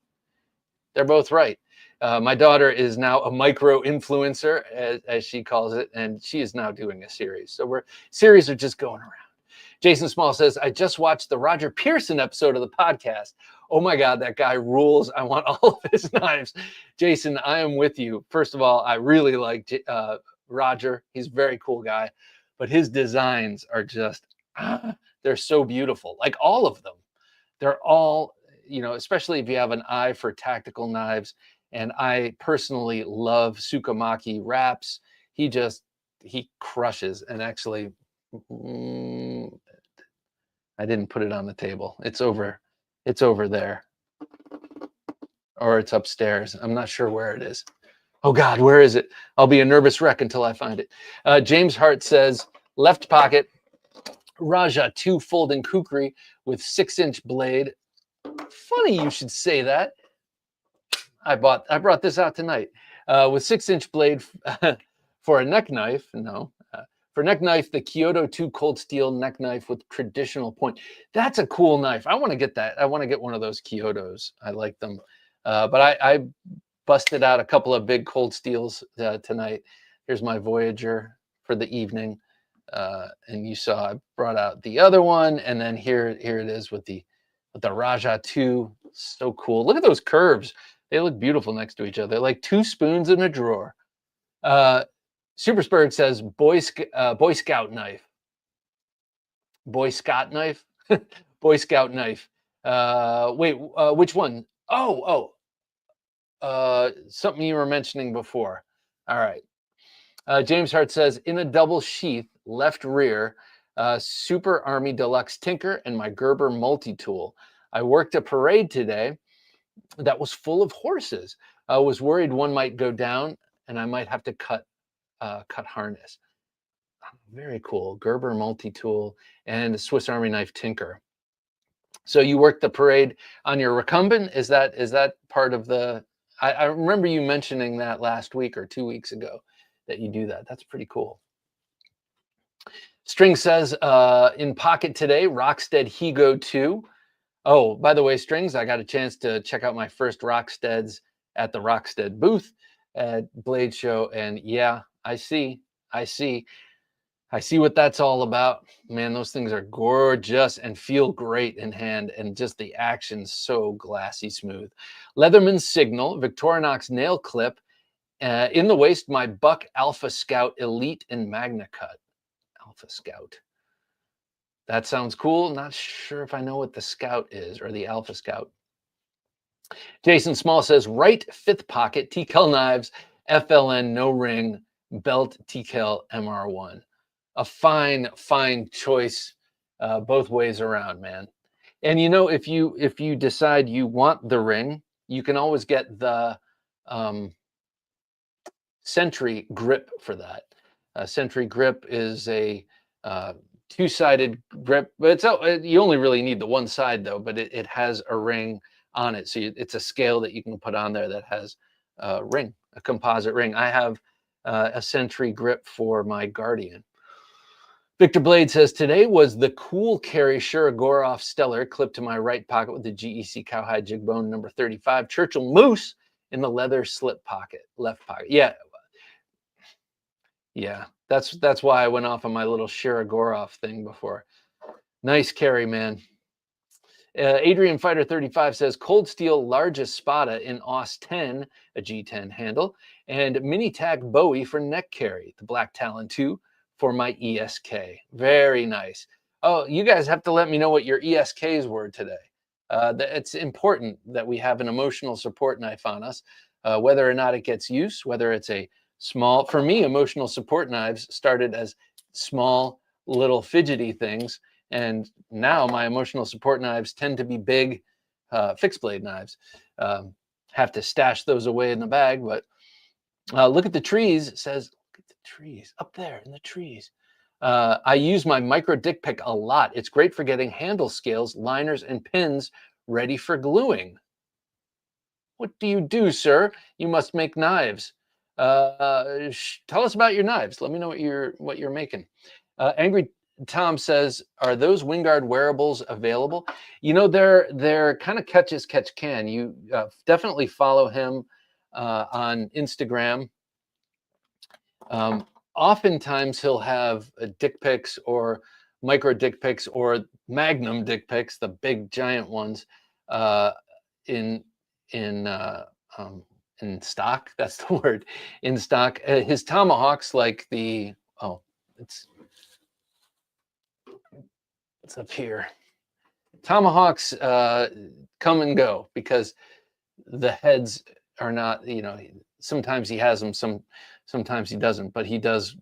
they're both right. My daughter is now a micro influencer, as she calls it, and she is now doing a series. So series are just going around. Jason Small says, I just watched the Roger Pearson episode of the podcast. Oh my God, that guy rules. I want all of his knives. Jason, I am with you. First of all, I really like Roger. He's a very cool guy, but his designs are just, they're so beautiful. Like all of them. They're all, especially if you have an eye for tactical knives. And I personally love Tsukamaki wraps. He crushes. And actually, I didn't put it on the table. It's over there, or it's upstairs. I'm not sure where it is. Oh God, where is it? I'll be a nervous wreck until I find it. James Hart says, left pocket, Raja 2 folding kukri with 6-inch blade. Funny you should say that. I brought this out tonight with 6-inch blade for a neck knife. No, for neck knife, the Kyoto 2 cold steel neck knife with traditional point. That's a cool knife. I want to get that. I want to get one of those Kyotos. I like them. But I busted out a couple of big cold steels tonight. Here's my Voyager for the evening. And you saw I brought out the other one, and then here it is with the Raja 2. So cool. Look at those curves. They look beautiful next to each other. They're like 2 spoons in a drawer. Superspurg says Boy Scout knife. Boy Scout knife? Boy Scout knife. Which one? Something you were mentioning before. All right. James Hart says, in a double sheath, left rear, Super Army Deluxe Tinker and my Gerber multi-tool. I worked a parade today that was full of horses. I was worried one might go down and I might have to cut harness. Very cool. Gerber multi-tool and a Swiss Army knife Tinker. So you worked the parade on your recumbent? Is that part of the... I remember you mentioning that last week or 2 weeks ago, that you do that. That's pretty cool. String says, in pocket today, Rockstead Higo 2. Oh, by the way, Strings, I got a chance to check out my first Rocksteads at the Rockstead booth at Blade Show. And yeah, I see what that's all about. Man, those things are gorgeous and feel great in hand, and just the action's so glassy smooth. Leatherman Signal, Victorinox nail clip, in the waist, my Buck Alpha Scout Elite in Magna Cut. Alpha Scout. That sounds cool. Not sure if I know what the Scout is, or the Alpha Scout. Jason Small says, right 5th pocket, TKL knives, FLN, no ring, belt, TKL MR1. A fine choice both ways around, man. And if you decide you want the ring, you can always get the Sentry grip for that. Sentry grip is a 2-sided grip, but you only really need the one side though, but it has a ring on it. So it's a scale that you can put on there that has a ring, a composite ring. I have a Sentry grip for my Guardian. Victor Blade says, today was the cool carry Shirogorov Stellar clipped to my right pocket with the GEC Cowhide Jig Bone number 35 Churchill Moose in the leather slip pocket, left pocket. Yeah, that's why I went off on my little Shirogorov thing before. Nice carry, man. Adrian Fighter 35 says, cold steel largest Spada in AUS 10, a G10 handle, and mini tack Bowie for neck carry, the Black Talon 2 for my ESK. Very nice. Oh, you guys have to let me know what your ESKs were today. It's important that we have an emotional support knife on us, whether or not it gets use, whether it's a small... For me, emotional support knives started as small, little fidgety things, and now my emotional support knives tend to be big fixed blade knives. Have to stash those away in the bag, but look at the trees. It says, look at trees, up there in the trees. I use my micro dick pick a lot. It's great for getting handle scales, liners, and pins ready for gluing. What do you do, sir? You must make knives. Tell us about your knives. Let me know what you're making. Angry Tom says, "Are those Wingard wearables available?" You know, they're kind of catch as catch can. You definitely follow him on Instagram. Oftentimes he'll have dick pics or micro dick pics or magnum dick pics, the big giant ones, in in uh, in stock. That's the word, in stock. His tomahawks, like the it's up here. Tomahawks come and go because the heads are not. Sometimes he has them, sometimes he doesn't. But he does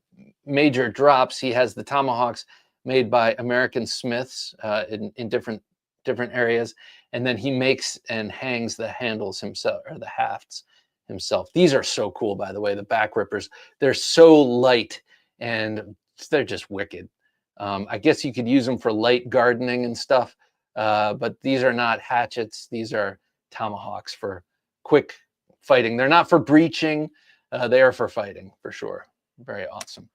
major drops. He has the tomahawks made by American Smiths in different areas, and then he makes and hangs the handles himself, or the hafts himself. These are so cool, by the way. The back rippers, they're so light and they're just wicked. I guess you could use them for light gardening and stuff, but these are not hatchets. These are tomahawks for quick fighting. They're not for breaching. They are for fighting, for sure. Very awesome.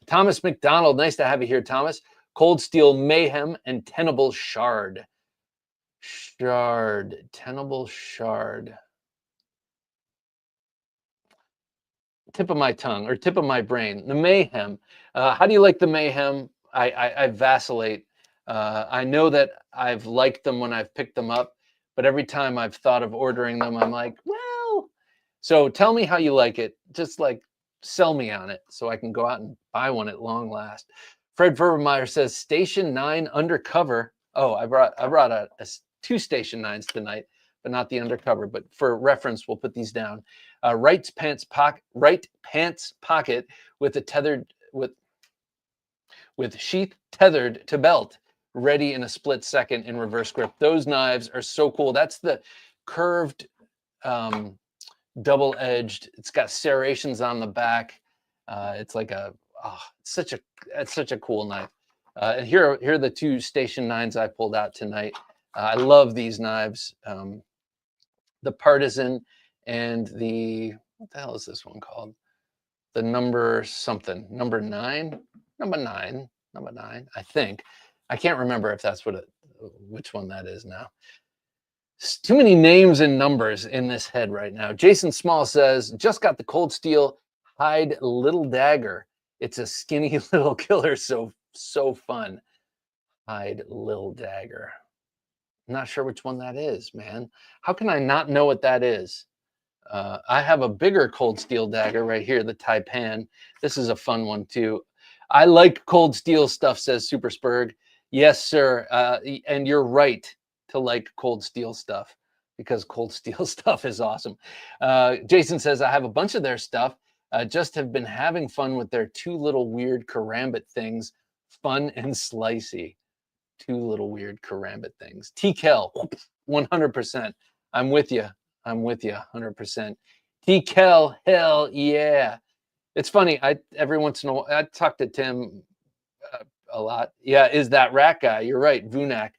Thomas McDonald, nice to have you here, Thomas. Cold Steel Mayhem and Tenable Shard. Tenable Shard. Tip of my tongue, or tip of my brain. The Mayhem. How do you like the Mayhem? I vacillate. I know that I've liked them when I've picked them up, but every time I've thought of ordering them, I'm like, well. So tell me how you like it. Just like sell me on it so I can go out and buy one at long last. Fred Vermeyer says Station 9 undercover. Oh, I brought two Station 9s tonight, but not the undercover. But for reference, we'll put these down. Right pants pocket with a tethered with sheath tethered to belt, ready in a split second in reverse grip. Those knives are so cool. That's the curved, double-edged. It's got serrations on the back. It's like it's such a cool knife. And here are the two Station 9s I pulled out tonight. I love these knives. The Partisan and the, what the hell is this one called? The number something, number nine, I think. I can't remember if that's which one that is now. It's too many names and numbers in this head right now. Jason Small says, just got the Cold Steel Hide Little Dagger. It's a skinny little killer, so fun. Hide Little Dagger. I'm not sure which one that is, man. How can I not know what that is? I have a bigger Cold Steel dagger right here, the Taipan. This is a fun one too. I like Cold Steel stuff, says Super Spurg. Yes, sir. And you're right to like Cold Steel stuff, because Cold Steel stuff is awesome. Jason says, I have a bunch of their stuff. Just have been having fun with their two little weird karambit things. Fun and slicey. Two little weird karambit things. T-Kel, 100%. I'm with you. 100%. T-Kel, hell yeah. It's funny. Every once in a while, I talk to Tim a lot. Yeah, is that rat guy? You're right. Vunak.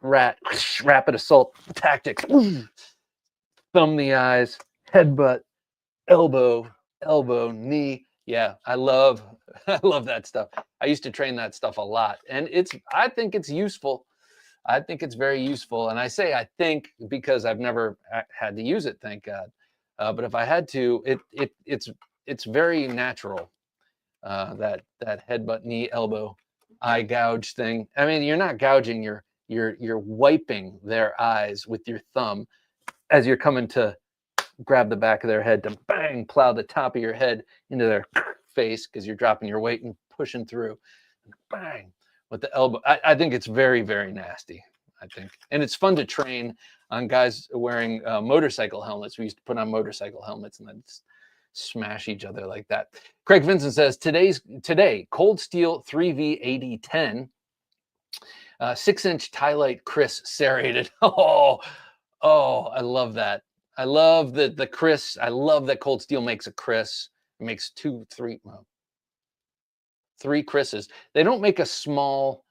Rat. Rapid assault tactics. Thumb the eyes. Headbutt. Elbow. Knee. Yeah, I love that stuff. I used to train that stuff a lot, and I think it's useful. I think it's very useful, and I say I think because I've never had to use it, thank God. But if I had to, it's very natural. That headbutt, knee, elbow, eye gouge thing. I mean, you're not gouging. You're wiping their eyes with your thumb as you're coming to grab the back of their head to bang, plow the top of your head into their face because you're dropping your weight and pushing through. Bang with the elbow. I think it's very, very nasty. I think, and it's fun to train on guys wearing motorcycle helmets. We used to put on motorcycle helmets and then smash each other like that. Craig Vincent says today Cold Steel 3V8010, 6-inch Tylite Chris serrated. Oh, I love that. I love the Chris. I love that Cold Steel makes a Chris. It makes three Chris's. They don't make a small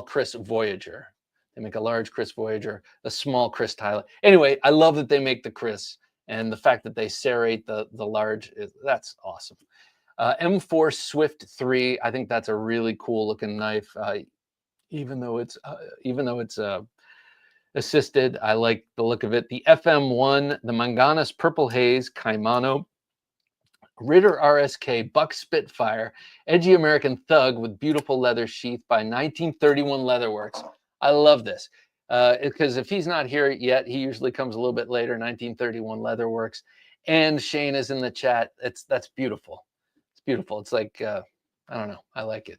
Chris Voyager. They make a large Chris Voyager, a small Chris Tyler. Anyway, I love that they make the Chris, and the fact that they serrate the large, that's awesome. M4 Swift 3, I think that's a really cool looking knife. Even though it's assisted, I like the look of it. The FM1, the Manganas Purple Haze Kaimano, Ritter RSK Buck Spitfire, edgy American thug with beautiful leather sheath by 1931 Leatherworks. I love this because if he's not here yet, he usually comes a little bit later. 1931 Leatherworks, and Shane is in the chat. That's beautiful. It's beautiful. It's like I don't know. I like it.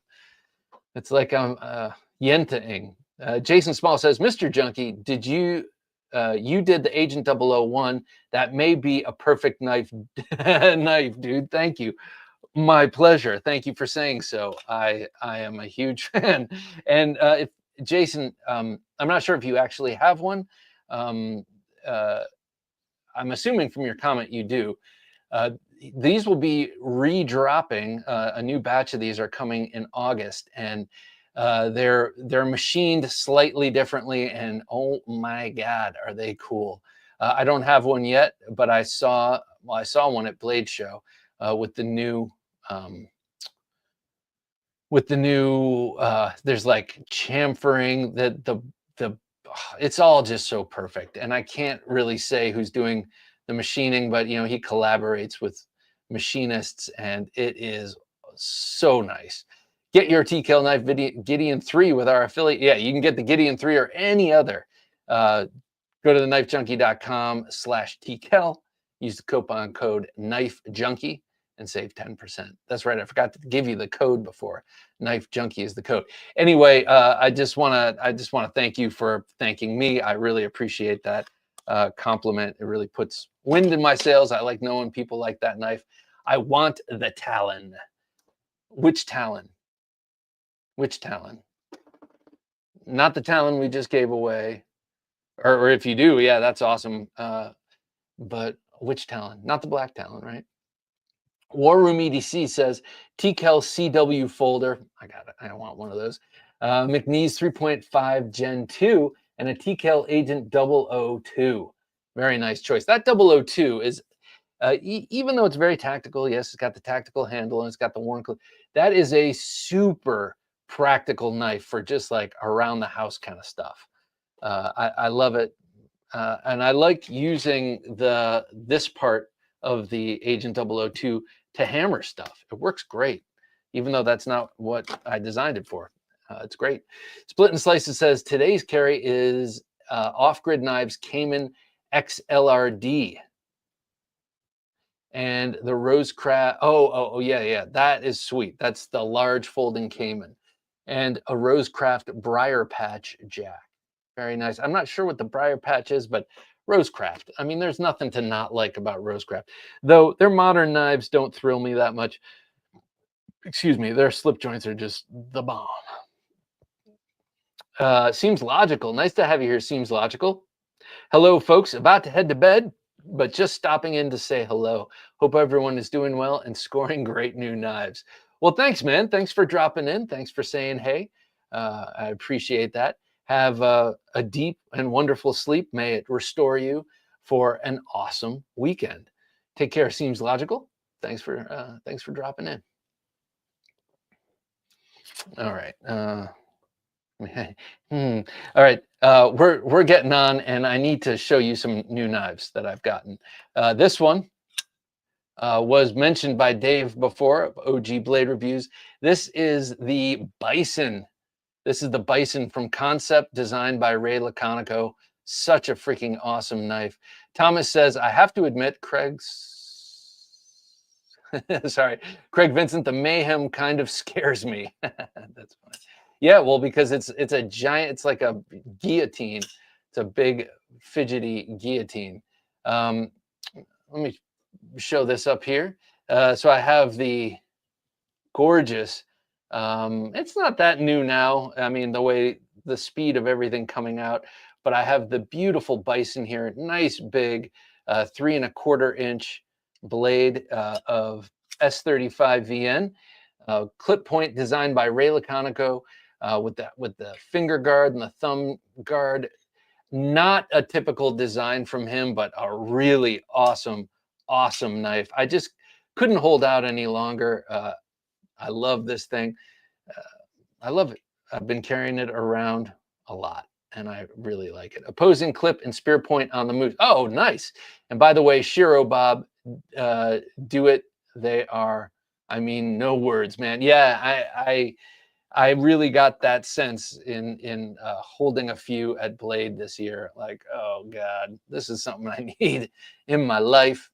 It's like I'm yentaing. Jason Small says, Mr. Junkie, did you did the Agent 001? That may be a perfect knife, dude. Thank you. My pleasure. Thank you for saying so. I am a huge fan. And if Jason, I'm not sure if you actually have one. I'm assuming from your comment you do. These will be redropping. A new batch of these are coming in August, and they're machined slightly differently. And oh my God, are they cool? I don't have one yet, but I saw one at Blade Show with the new. There's like chamfering, it's all just so perfect. And I can't really say who's doing the machining, but you know, he collaborates with machinists, and it is so nice. Get your TKL knife Gideon 3 with our affiliate. Yeah, you can get the Gideon 3 or any other. Go to theknifejunkie.com/TKL. Use the coupon code KnifeJunkie and save 10%. That's right. I forgot to give you the code before. Knife Junkie is the code. Anyway, I just want to thank you for thanking me. I really appreciate that compliment. It really puts wind in my sails. I like knowing people like that knife. I want the Talon. Which Talon? Which Talon? Not the Talon we just gave away. Or if you do, yeah, that's awesome. But which Talon? Not the black Talon, right? War Room EDC says TKL CW folder. I got it. I want one of those. McNeese 3.5 Gen 2 and a TKL Agent 002. Very nice choice. That 002 is, even though it's very tactical, yes, it's got the tactical handle and it's got the worn clip. That is a super practical knife for just like around the house kind of stuff. I love it. And I like using this part of the Agent 002 to hammer stuff. It works great, even though that's not what I designed it for. It's great. Split and Slices says today's carry is Off-Grid Knives Cayman XLRD. And the Rosecraft, oh, yeah, that is sweet. That's the large folding Cayman. And a Rosecraft Briar Patch Jack. Very nice. I'm not sure what the Briar Patch is, but Rosecraft. I mean, there's nothing to not like about Rosecraft. Though their modern knives don't thrill me that much. Excuse me, their slip joints are just the bomb. Seems logical. Nice to have you here, Seems Logical. Hello, folks. About to head to bed, but just stopping in to say hello. Hope everyone is doing well and scoring great new knives. Well, thanks, man. Thanks for dropping in. Thanks for saying hey. I appreciate that. Have a deep and wonderful sleep. May it restore you for an awesome weekend. Take care. Seems Logical. Thanks for dropping in. All right. All right. We're getting on, and I need to show you some new knives that I've gotten. This one was mentioned by Dave before of OG Blade Reviews. This is the Bison. This is the Bison from Concept, designed by Ray Laconico. Such a freaking awesome knife. Thomas says, I have to admit, sorry, Craig Vincent, the mayhem kind of scares me. That's funny. Yeah, well, because it's a giant, it's like a guillotine. It's a big fidgety guillotine. Let me show this up here. So I have the gorgeous, it's not that new now. I mean, the speed of everything coming out, but I have the beautiful Bison here. Nice big 3¼ inch blade of S35VN, clip point designed by Ray Laconico, with the finger guard and the thumb guard. Not a typical design from him, but a really awesome knife. I just couldn't hold out any longer. I love this thing. I love it. I've been carrying it around a lot, and I really like it. Opposing clip and spear point on the move. Oh, nice. And by the way, Shiro Bob, do it. They are, I mean, no words, man. Yeah, I really got that sense in holding a few at Blade this year. Like, oh God, this is something I need in my life.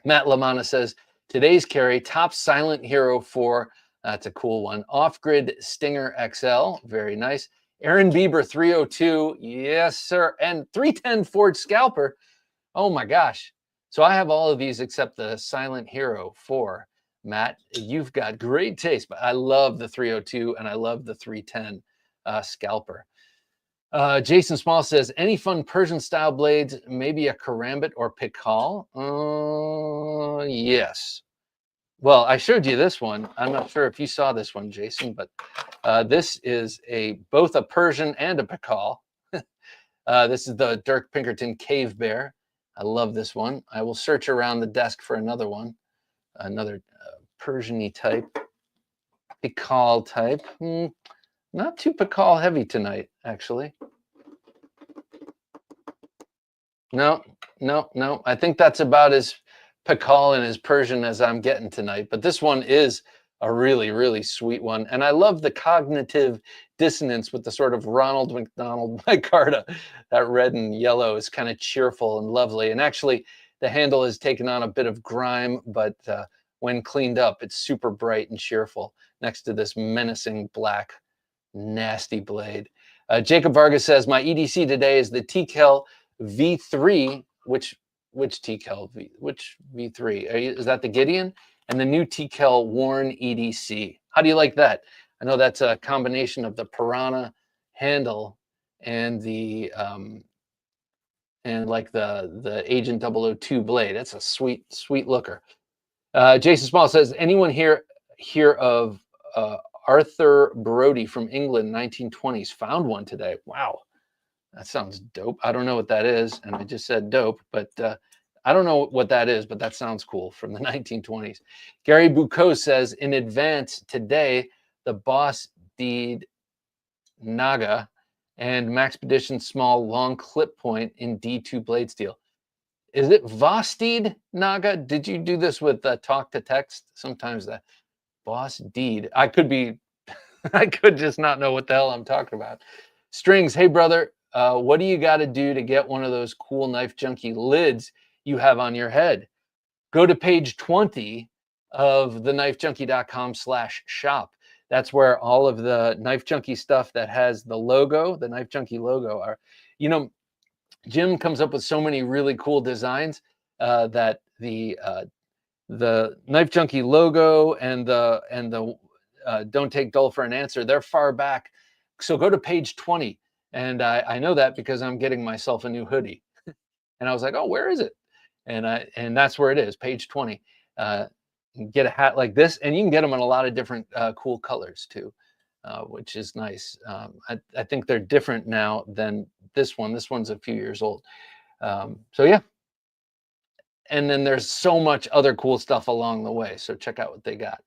Matt Lamana says, today's carry, top Silent Hero 4. That's a cool one. Off-grid Stinger XL, very nice. Aaron Bieber 302, yes sir. And 310 Ford Scalper. Oh my gosh. So I have all of these except the Silent Hero 4. Matt, you've got great taste, but I love the 302 and I love the 310 Scalper. Jason Small says, any fun Persian style blades, maybe a karambit or pikal? Yes. Well, I showed you this one. I'm not sure if you saw this one, Jason, but this is both a Persian and a pikal. This is the Dirk Pinkerton Cave Bear. I love this one. I will search around the desk for another one, another Persian-y type, pikal type. Not too pikal heavy tonight, actually. No. I think that's about as pikal and as Persian as I'm getting tonight. But this one is a really, really sweet one. And I love the cognitive dissonance with the sort of Ronald McDonald micarta. That red and yellow is kind of cheerful and lovely. And actually, the handle has taken on a bit of grime, but when cleaned up, it's super bright and cheerful next to this menacing black, nasty blade. Jacob Vargas says, my EDC today is the TKL V3, which TKL which V3? Is that the Gideon? And the new TKL Warren EDC. How do you like that? I know that's a combination of the Piranha handle and the like the Agent 002 blade. That's a sweet looker. Jason Small says, anyone hear of Arthur Brody from England, 1920s? Found one today. Wow, that sounds dope. I don't know what that is, and I just said dope, but I don't know what that is, but that sounds cool, from the 1920s. Gary Bucco says, in advance today, the Boss Deed Naga and Maxpedition Small Long Clip Point in D2 blade steel. Is it Vosteed Naga? Did you do this with talk to text? Sometimes that Boss Deed. I could just not know what the hell I'm talking about. Strings, hey brother, what do you got to do to get one of those cool Knife Junkie lids you have on your head? Go to page 20 of theknifejunkie.com/shop. That's where all of the Knife Junkie stuff that has the logo, the Knife Junkie logo, are. You know, Jim comes up with so many really cool designs that the Knife Junkie logo and the Don't Take Dull for an Answer, they're far back. So go to page 20. And I know that because I'm getting myself a new hoodie. And I was like, oh, where is it? And that's where it is, page 20. Get a hat like this, and you can get them in a lot of different cool colors too, which is nice. I think they're different now than this one. This one's a few years old. So yeah. And then there's so much other cool stuff along the way. So check out what they got.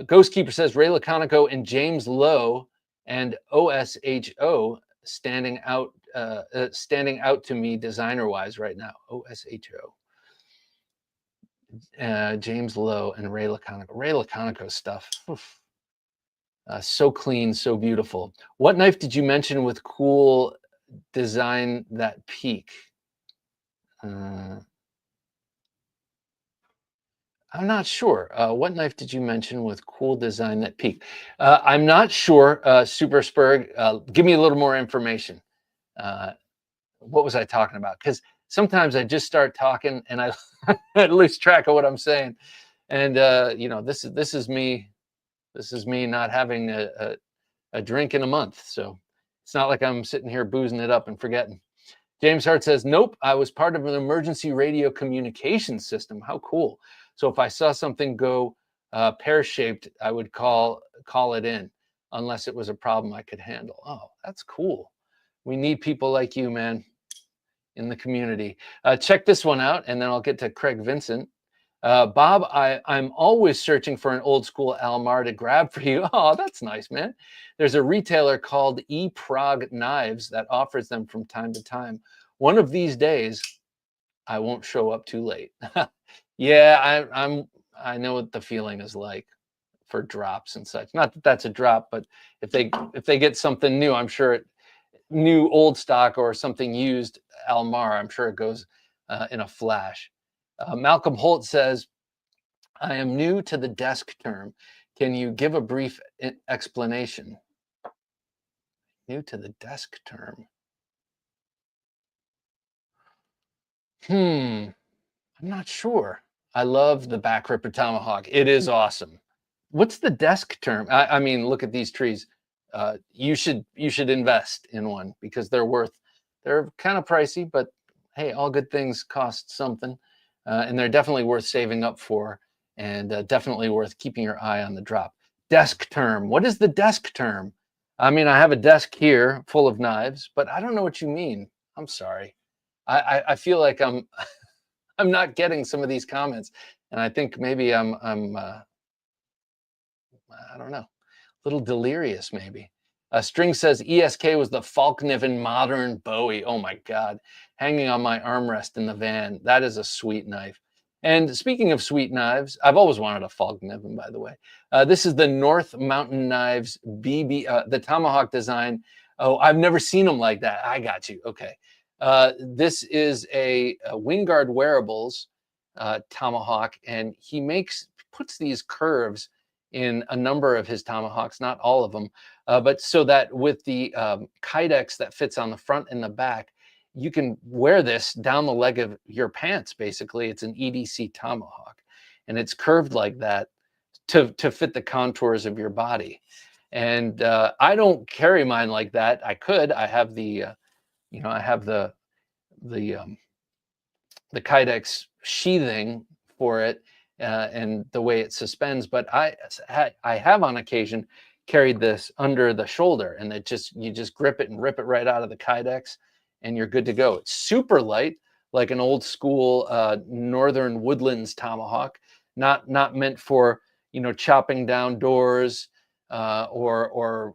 Ghost Keeper says, Ray Laconico and James Lowe and OSHO standing out to me designer wise right now. OSHO. James Lowe and Ray Laconico. Ray Laconico stuff. So clean, so beautiful. What knife did you mention with cool design that peak? I'm not sure. What knife did you mention with cool design that peak? I'm not sure. Super Spurg, give me a little more information. What was I talking about? Because sometimes I just start talking and I lose track of what I'm saying. And you know, this is me. This is me not having a drink in a month. So it's not like I'm sitting here boozing it up and forgetting. James Hart says, nope, I was part of an emergency radio communication system. How cool. So if I saw something go pear-shaped, I would call it in unless it was a problem I could handle. Oh, that's cool. We need people like you, man, in the community. Check this one out, and then I'll get to Craig Vincent. Bob, I'm always searching for an old school Almar to grab for you. Oh, that's nice, man. There's a retailer called eProg Knives that offers them from time to time. One of these days, I won't show up too late. Yeah, I know what the feeling is like for drops and such. Not that that's a drop, but if they get something new, I'm sure new old stock or something used Almar, I'm sure it goes in a flash. Malcolm Holt says, I am new to the desk term. Can you give a brief explanation? New to the desk term. I'm not sure. I love the back ripper tomahawk. It is awesome. What's the desk term? I mean, look at these trees. You should invest in one because they're kind of pricey, but hey, all good things cost something. And they're definitely worth saving up for, and definitely worth keeping your eye on the drop. Desk term. What is the desk term? I mean, I have a desk here full of knives, but I don't know what you mean. I'm sorry. I feel like I'm I'm not getting some of these comments, and I think maybe I'm I don't know, a little delirious maybe. String says ESK was the Falkniven modern Bowie. Oh my God, hanging on my armrest in the van. That is a sweet knife. And speaking of sweet knives, I've always wanted a Falkniven, by the way. This is the North Mountain Knives BB, the Tomahawk design. Oh, I've never seen them like that. I got you. Okay. This is a Wingard Wearables Tomahawk, and he puts these curves in a number of his tomahawks, not all of them, but so that with the kydex that fits on the front and the back, you can wear this down the leg of your pants. Basically, it's an EDC tomahawk, and it's curved like that to fit the contours of your body. And I don't carry mine like that. I could. I have the, I have the kydex sheathing for it, and the way it suspends. But I have on occasion carried this under the shoulder, and you just grip it and rip it right out of the kydex, and you're good to go. It's super light, like an old school northern woodlands tomahawk, not meant for chopping down doors or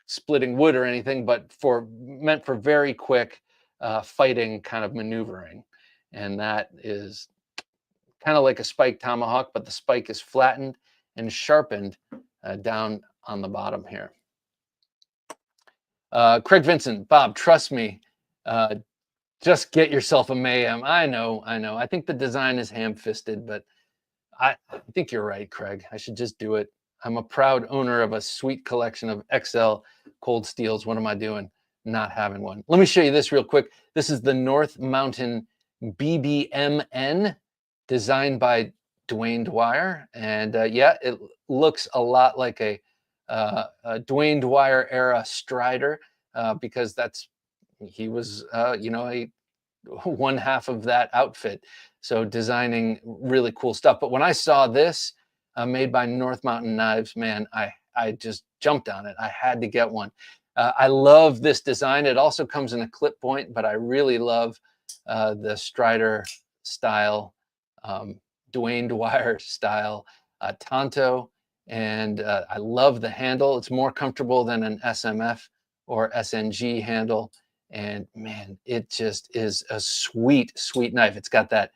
splitting wood or anything, but meant for very quick fighting kind of maneuvering. And that is kind of like a spike tomahawk, but the spike is flattened and sharpened down on the bottom here. Craig Vincent, Bob, trust me, just get yourself a Mayhem. I know. I think the design is ham-fisted, but I think you're right, Craig. I should just do it. I'm a proud owner of a sweet collection of XL cold steels. What am I doing? Not having one. Let me show you this real quick. This is the North Mountain BBMN, designed by Dwayne Dwyer. And yeah, it looks a lot like a Dwayne Dwyer era Strider, because he was one half of that outfit. So designing really cool stuff. But when I saw this made by North Mountain Knives, man, I just jumped on it. I had to get one. I love this design. It also comes in a clip point, but I really love the Strider style, Dwayne Dwyer style Tonto. And I love the handle. It's more comfortable than an SMF or SNG handle. And man, it just is a sweet, sweet knife. It's got that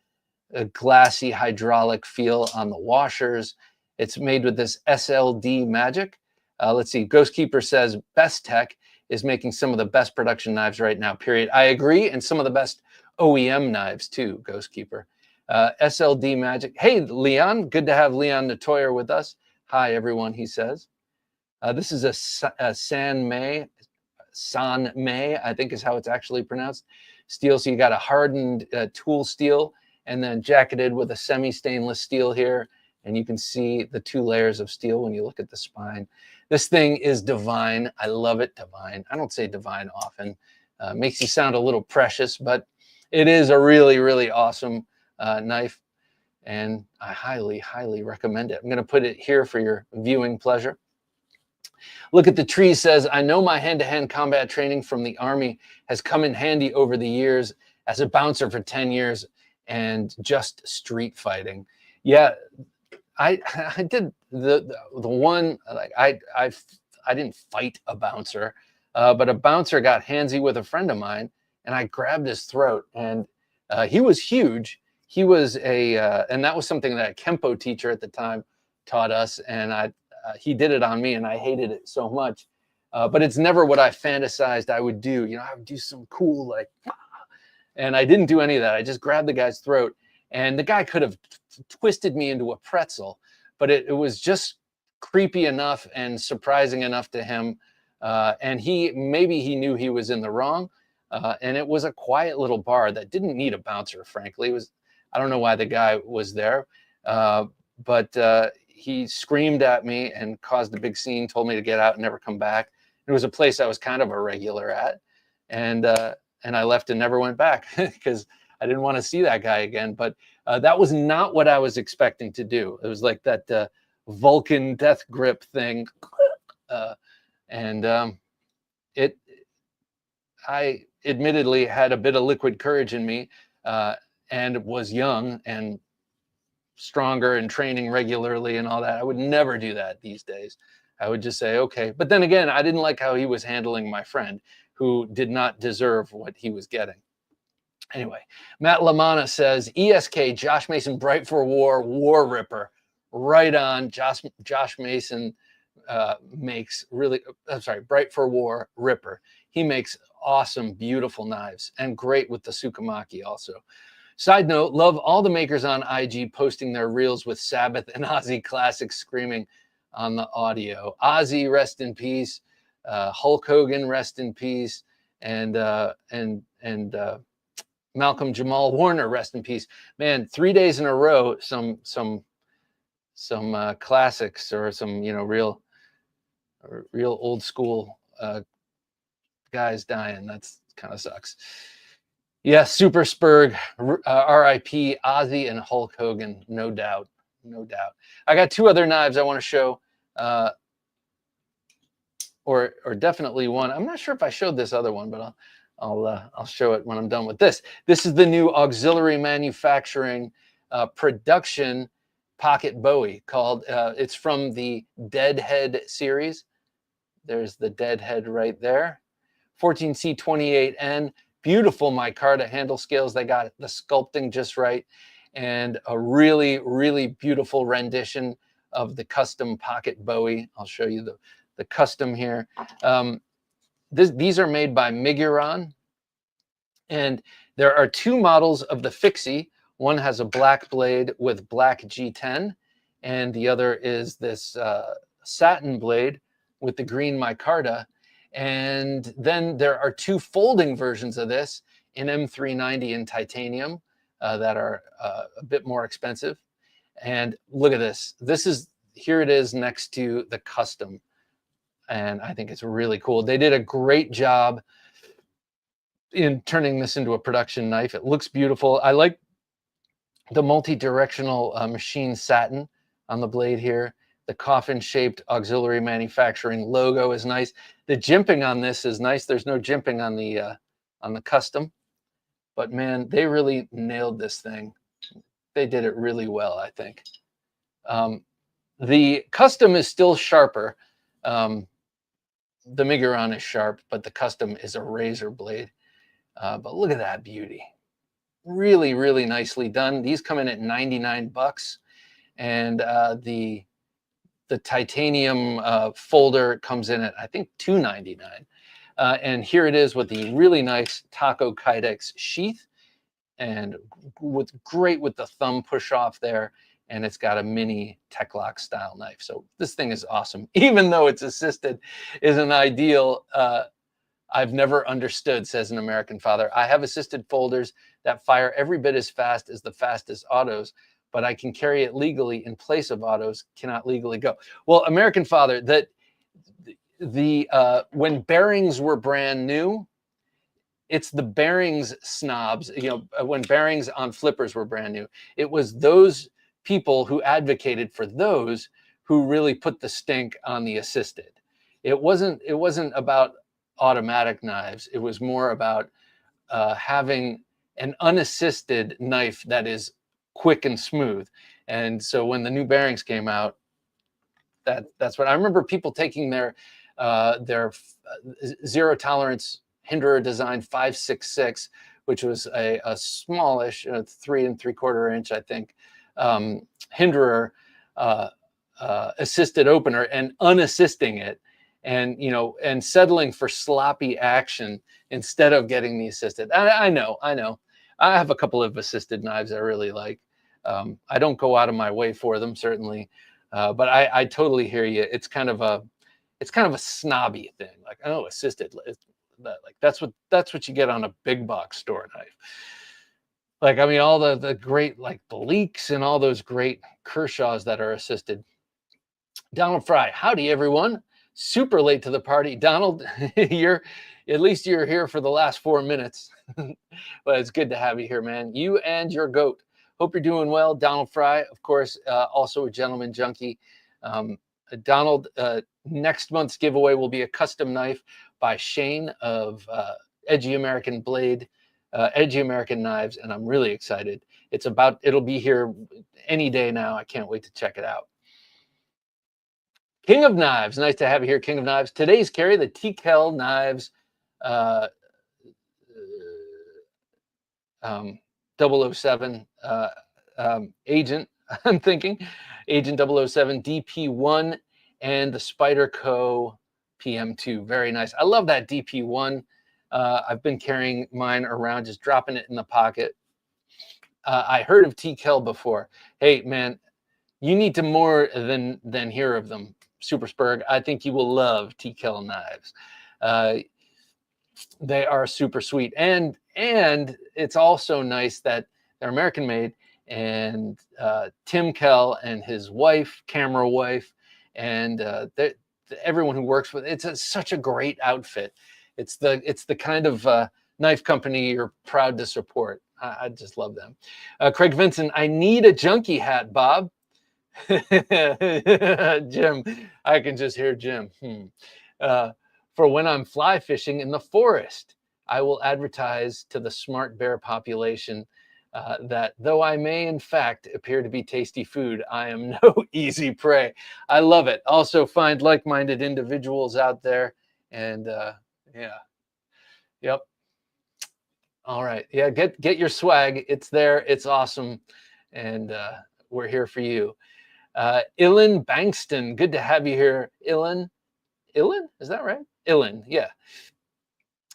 glassy hydraulic feel on the washers. It's made with this SLD magic. Let's see. Ghostkeeper says Best Tech is making some of the best production knives right now, period. I agree. And some of the best OEM knives too, Ghostkeeper. SLD magic. Hey, Leon. Good to have Leon Natoyer with us. Hi, everyone, he says. This is a San May, I think is how it's actually pronounced, steel. So you got a hardened tool steel and then jacketed with a semi-stainless steel here. And you can see the two layers of steel when you look at the spine. This thing is divine. I love it, divine. I don't say divine often. Makes you sound a little precious, but it is a really, really awesome knife, and I highly, highly recommend it. I'm going to put it here for your viewing pleasure. Look at the Tree says, I know my hand-to-hand combat training from the Army has come in handy over the years as a bouncer for 10 years and just street fighting. Yeah, I did the one, like I didn't fight a bouncer, but a bouncer got handsy with a friend of mine, and I grabbed his throat, and he was huge. He was and that was something that a Kempo teacher at the time taught us, and he did it on me, and I hated it so much. But it's never what I fantasized I would do. You know, I would do some cool, like, and I didn't do any of that. I just grabbed the guy's throat, and the guy could have twisted me into a pretzel, but it was just creepy enough and surprising enough to him. And maybe he knew he was in the wrong. And it was a quiet little bar that didn't need a bouncer, frankly. I don't know why the guy was there, but he screamed at me and caused a big scene, told me to get out and never come back. It was a place I was kind of a regular at. And I left and never went back because I didn't want to see that guy again. But that was not what I was expecting to do. It was like that Vulcan death grip thing. I admittedly had a bit of liquid courage in me and was young and stronger and training regularly and all that. I would never do that these days. I would just say, okay. But then again, I didn't like how he was handling my friend, who did not deserve what he was getting. Anyway, Matt Lamana says, ESK, Josh Mason, Bright for War, War Ripper. Right on. Josh Mason makes really, Bright for War, Ripper. He makes awesome, beautiful knives, and great with the Tsukamaki also. Side note, love all the makers on IG posting their reels with Sabbath and Ozzy classics screaming on the audio. Ozzy, rest in peace. Hulk Hogan, rest in peace. And Malcolm Jamal Warner, rest in peace. Man, 3 days in a row, some classics, or some, real old school guys dying. That's kind of sucks. Yeah, Super Spurg, R.I.P. Ozzy and Hulk Hogan, no doubt. I got two other knives I want to show, or definitely one. I'm not sure if I showed this other one, but I'll show it when I'm done with this. This is the new auxiliary manufacturing production pocket Bowie called. It's from the Deadhead series. There's the Deadhead right there. 14C28N. Beautiful micarta handle scales. They got the sculpting just right, and a really, really beautiful rendition of the custom pocket Bowie. I'll show you the custom here. These are made by Miguron, and there are two models of the Fixie. One has a black blade with black G10, and the other is this satin blade with the green micarta. And then there are two folding versions of this in M390 in titanium that are a bit more expensive. And look at this. Here it is next to the custom. And I think it's really cool. They did a great job in turning this into a production knife. It looks beautiful. I like the multi-directional machine satin on the blade here. The coffin-shaped auxiliary manufacturing logo is nice. The jimping on this is nice. There's no jimping on the custom, but man, they really nailed this thing. They did it really well, I think. The custom is still sharper. The Miguron is sharp, but the custom is a razor blade. But look at that beauty. Really, really nicely done. These come in at $99, and the titanium folder comes in at, I think, $299. And here it is with the really nice Taco Kydex sheath, and great with the thumb push off there. And it's got a mini Techlock style knife. So this thing is awesome. Even though it's assisted isn't ideal, I've never understood, says an American father. I have assisted folders that fire every bit as fast as the fastest autos, but I can carry it legally in place of autos, cannot legally go. Well, American father, that when bearings were brand new, it's the bearings snobs, when bearings on flippers were brand new. It was those people who advocated for those who really put the stink on the assisted. It wasn't about automatic knives. It was more about having an unassisted knife that is quick and smooth. And so when the new bearings came out, that's what I remember. People taking their zero tolerance Hinderer design 566, which was a smallish 3 3/4 inch, I think, Hinderer assisted opener, and unassisting it, and settling for sloppy action instead of getting the assisted. I know. I have a couple of assisted knives I really like. I don't go out of my way for them, certainly, but I totally hear you. It's kind of a snobby thing, like, oh, assisted. Like that's what you get on a big box store knife. Like, I mean, all the great, like, the Leaks and all those great Kershaws that are assisted. Donald Fry, howdy everyone. Super late to the party. Donald, at least you're here for the last 4 minutes. But it's good to have you here, man. You and your goat. Hope you're doing well. Donald Fry, of course, also a gentleman junkie. Donald, next month's giveaway will be a custom knife by Shane of Edgy American Blade, Edgy American Knives, and I'm really excited. It'll be here any day now. I can't wait to check it out. King of Knives, nice to have you here, King of Knives. Today's carry, the TheKnifeJunkie 007 agent, I'm thinking, Agent 007 DP1 and the Spyderco PM2. Very nice. I love that DP1. I've been carrying mine around, just dropping it in the pocket. I heard of TKL before. Hey, man, you need to more than hear of them. Super Spurg, I think you will love TKL knives. They are super sweet, and it's also nice that they're American made. And Tim Kell and his wife, camera wife, and everyone who works with it's such a great outfit. It's the kind of knife company you're proud to support. I just love them. Craig Vincent, I need a junkie hat, Bob. Jim, I can just hear Jim. For when I'm fly fishing in the forest, I will advertise to the smart bear population that though I may in fact appear to be tasty food, I am no easy prey. I love it. Also find like-minded individuals out there, and yeah, yep. All right, yeah, get your swag. It's there. It's awesome, and we're here for you. Ilan Bankston, good to have you here. Ilan, is that right? Ilan, yeah.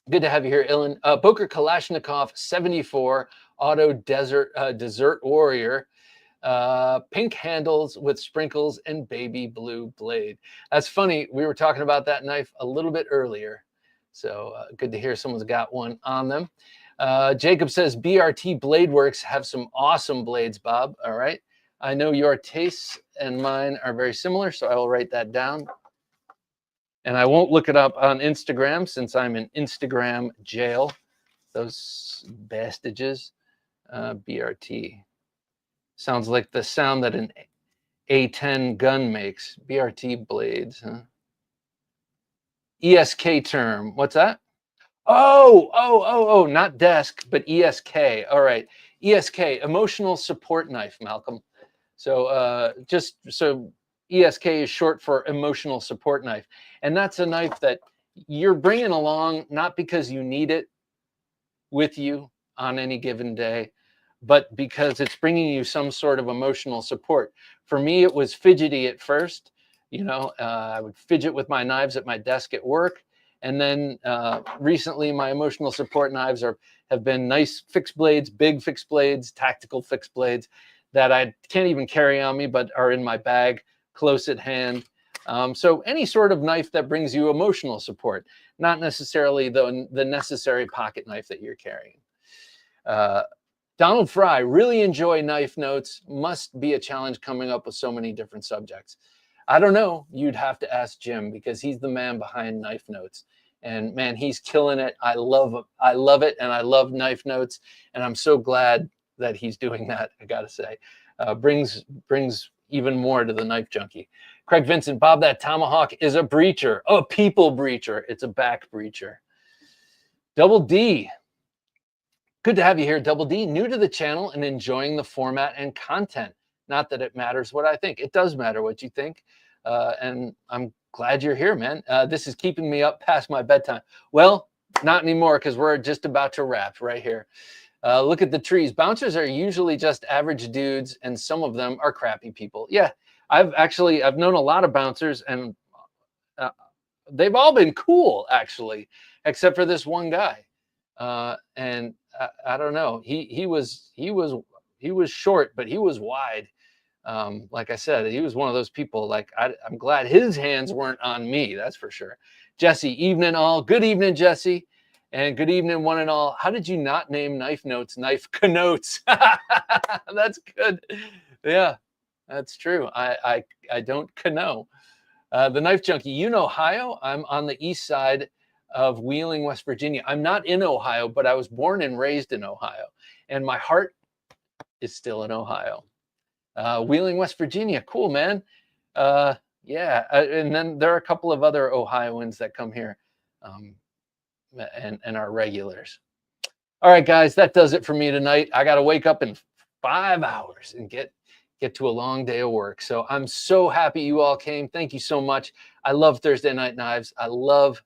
Good to have you here, Ilan. Boker Kalashnikov 74 Auto Desert Warrior, pink handles with sprinkles and baby blue blade. That's funny. We were talking about that knife a little bit earlier, so good to hear someone's got one on them. Jacob says BRT Blade Works have some awesome blades, Bob. All right. I know your tastes and mine are very similar, so I will write that down. And I won't look it up on Instagram since I'm in Instagram jail. Those bastages. BRT. Sounds like the sound that an A10 gun makes. BRT blades, huh? ESK term. What's that? Oh, not desk, but ESK. All right. ESK, emotional support knife, Malcolm. So just so ESK is short for emotional support knife. And that's a knife that you're bringing along not because you need it with you on any given day, but because it's bringing you some sort of emotional support. For me, it was fidgety at first. I would fidget with my knives at my desk at work. And then recently, my emotional support knives have been nice fixed blades, big fixed blades, tactical fixed blades that I can't even carry on me, but are in my bag, close at hand. So any sort of knife that brings you emotional support, not necessarily the necessary pocket knife that you're carrying. Donald Fry, really enjoy knife notes. Must be a challenge coming up with so many different subjects. I don't know. You'd have to ask Jim because he's the man behind knife notes. And man, he's killing it. I love it, and I love knife notes, and I'm so glad that he's doing that. I gotta say, brings even more to the Knife Junkie. Craig Vincent, Bob, that tomahawk is a breacher, a people breacher. It's a back breacher. Double D, good to have you here, Double D. New to the channel and enjoying the format and content. Not that it matters what I think. It does matter what you think, and I'm glad you're here, man. This is keeping me up past my bedtime. Well, not anymore, because we're just about to wrap right here. Look at the trees. Bouncers are usually just average dudes, and some of them are crappy people. Yeah, I've known a lot of bouncers, and they've all been cool, actually, except for this one guy. And I don't know. He was short, but he was wide. Like I said, he was one of those people. Like I'm glad his hands weren't on me. That's for sure. Jesse, evening all. Good evening, Jesse. And good evening, one and all. How did you not name knife notes knife connotes? That's good. Yeah, that's true. I don't connote. The Knife Junkie, you know Ohio? I'm on the east side of Wheeling, West Virginia. I'm not in Ohio, but I was born and raised in Ohio. And my heart is still in Ohio. Wheeling, West Virginia. Cool, man. Yeah. And then there are a couple of other Ohioans that come here. And our regulars. All right, guys, that does it for me tonight. I got to wake up in 5 hours and get to a long day of work. So I'm so happy you all came. Thank you so much. I love Thursday Night Knives. I love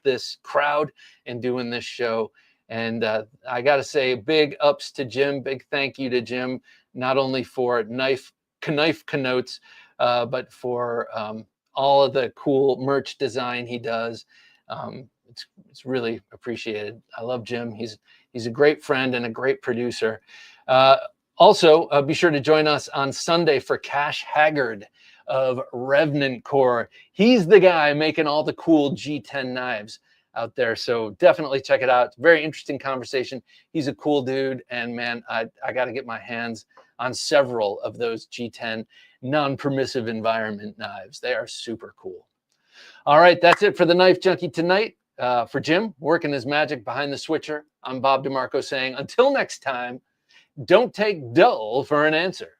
this crowd and doing this show. And I got to say, big ups to Jim. Big thank you to Jim, not only for knife connotes, but for all of the cool merch design he does. It's really appreciated. I love Jim. He's a great friend and a great producer. Also, be sure to join us on Sunday for Cash Haggard of Revenant Core. He's the guy making all the cool G10 knives out there. So definitely check it out. It's a very interesting conversation. He's a cool dude. And man, I got to get my hands on several of those G10 non-permissive environment knives. They are super cool. All right, that's it for the Knife Junkie tonight. For Jim, working his magic behind the switcher, I'm Bob DeMarco saying, until next time, don't take dull for an answer.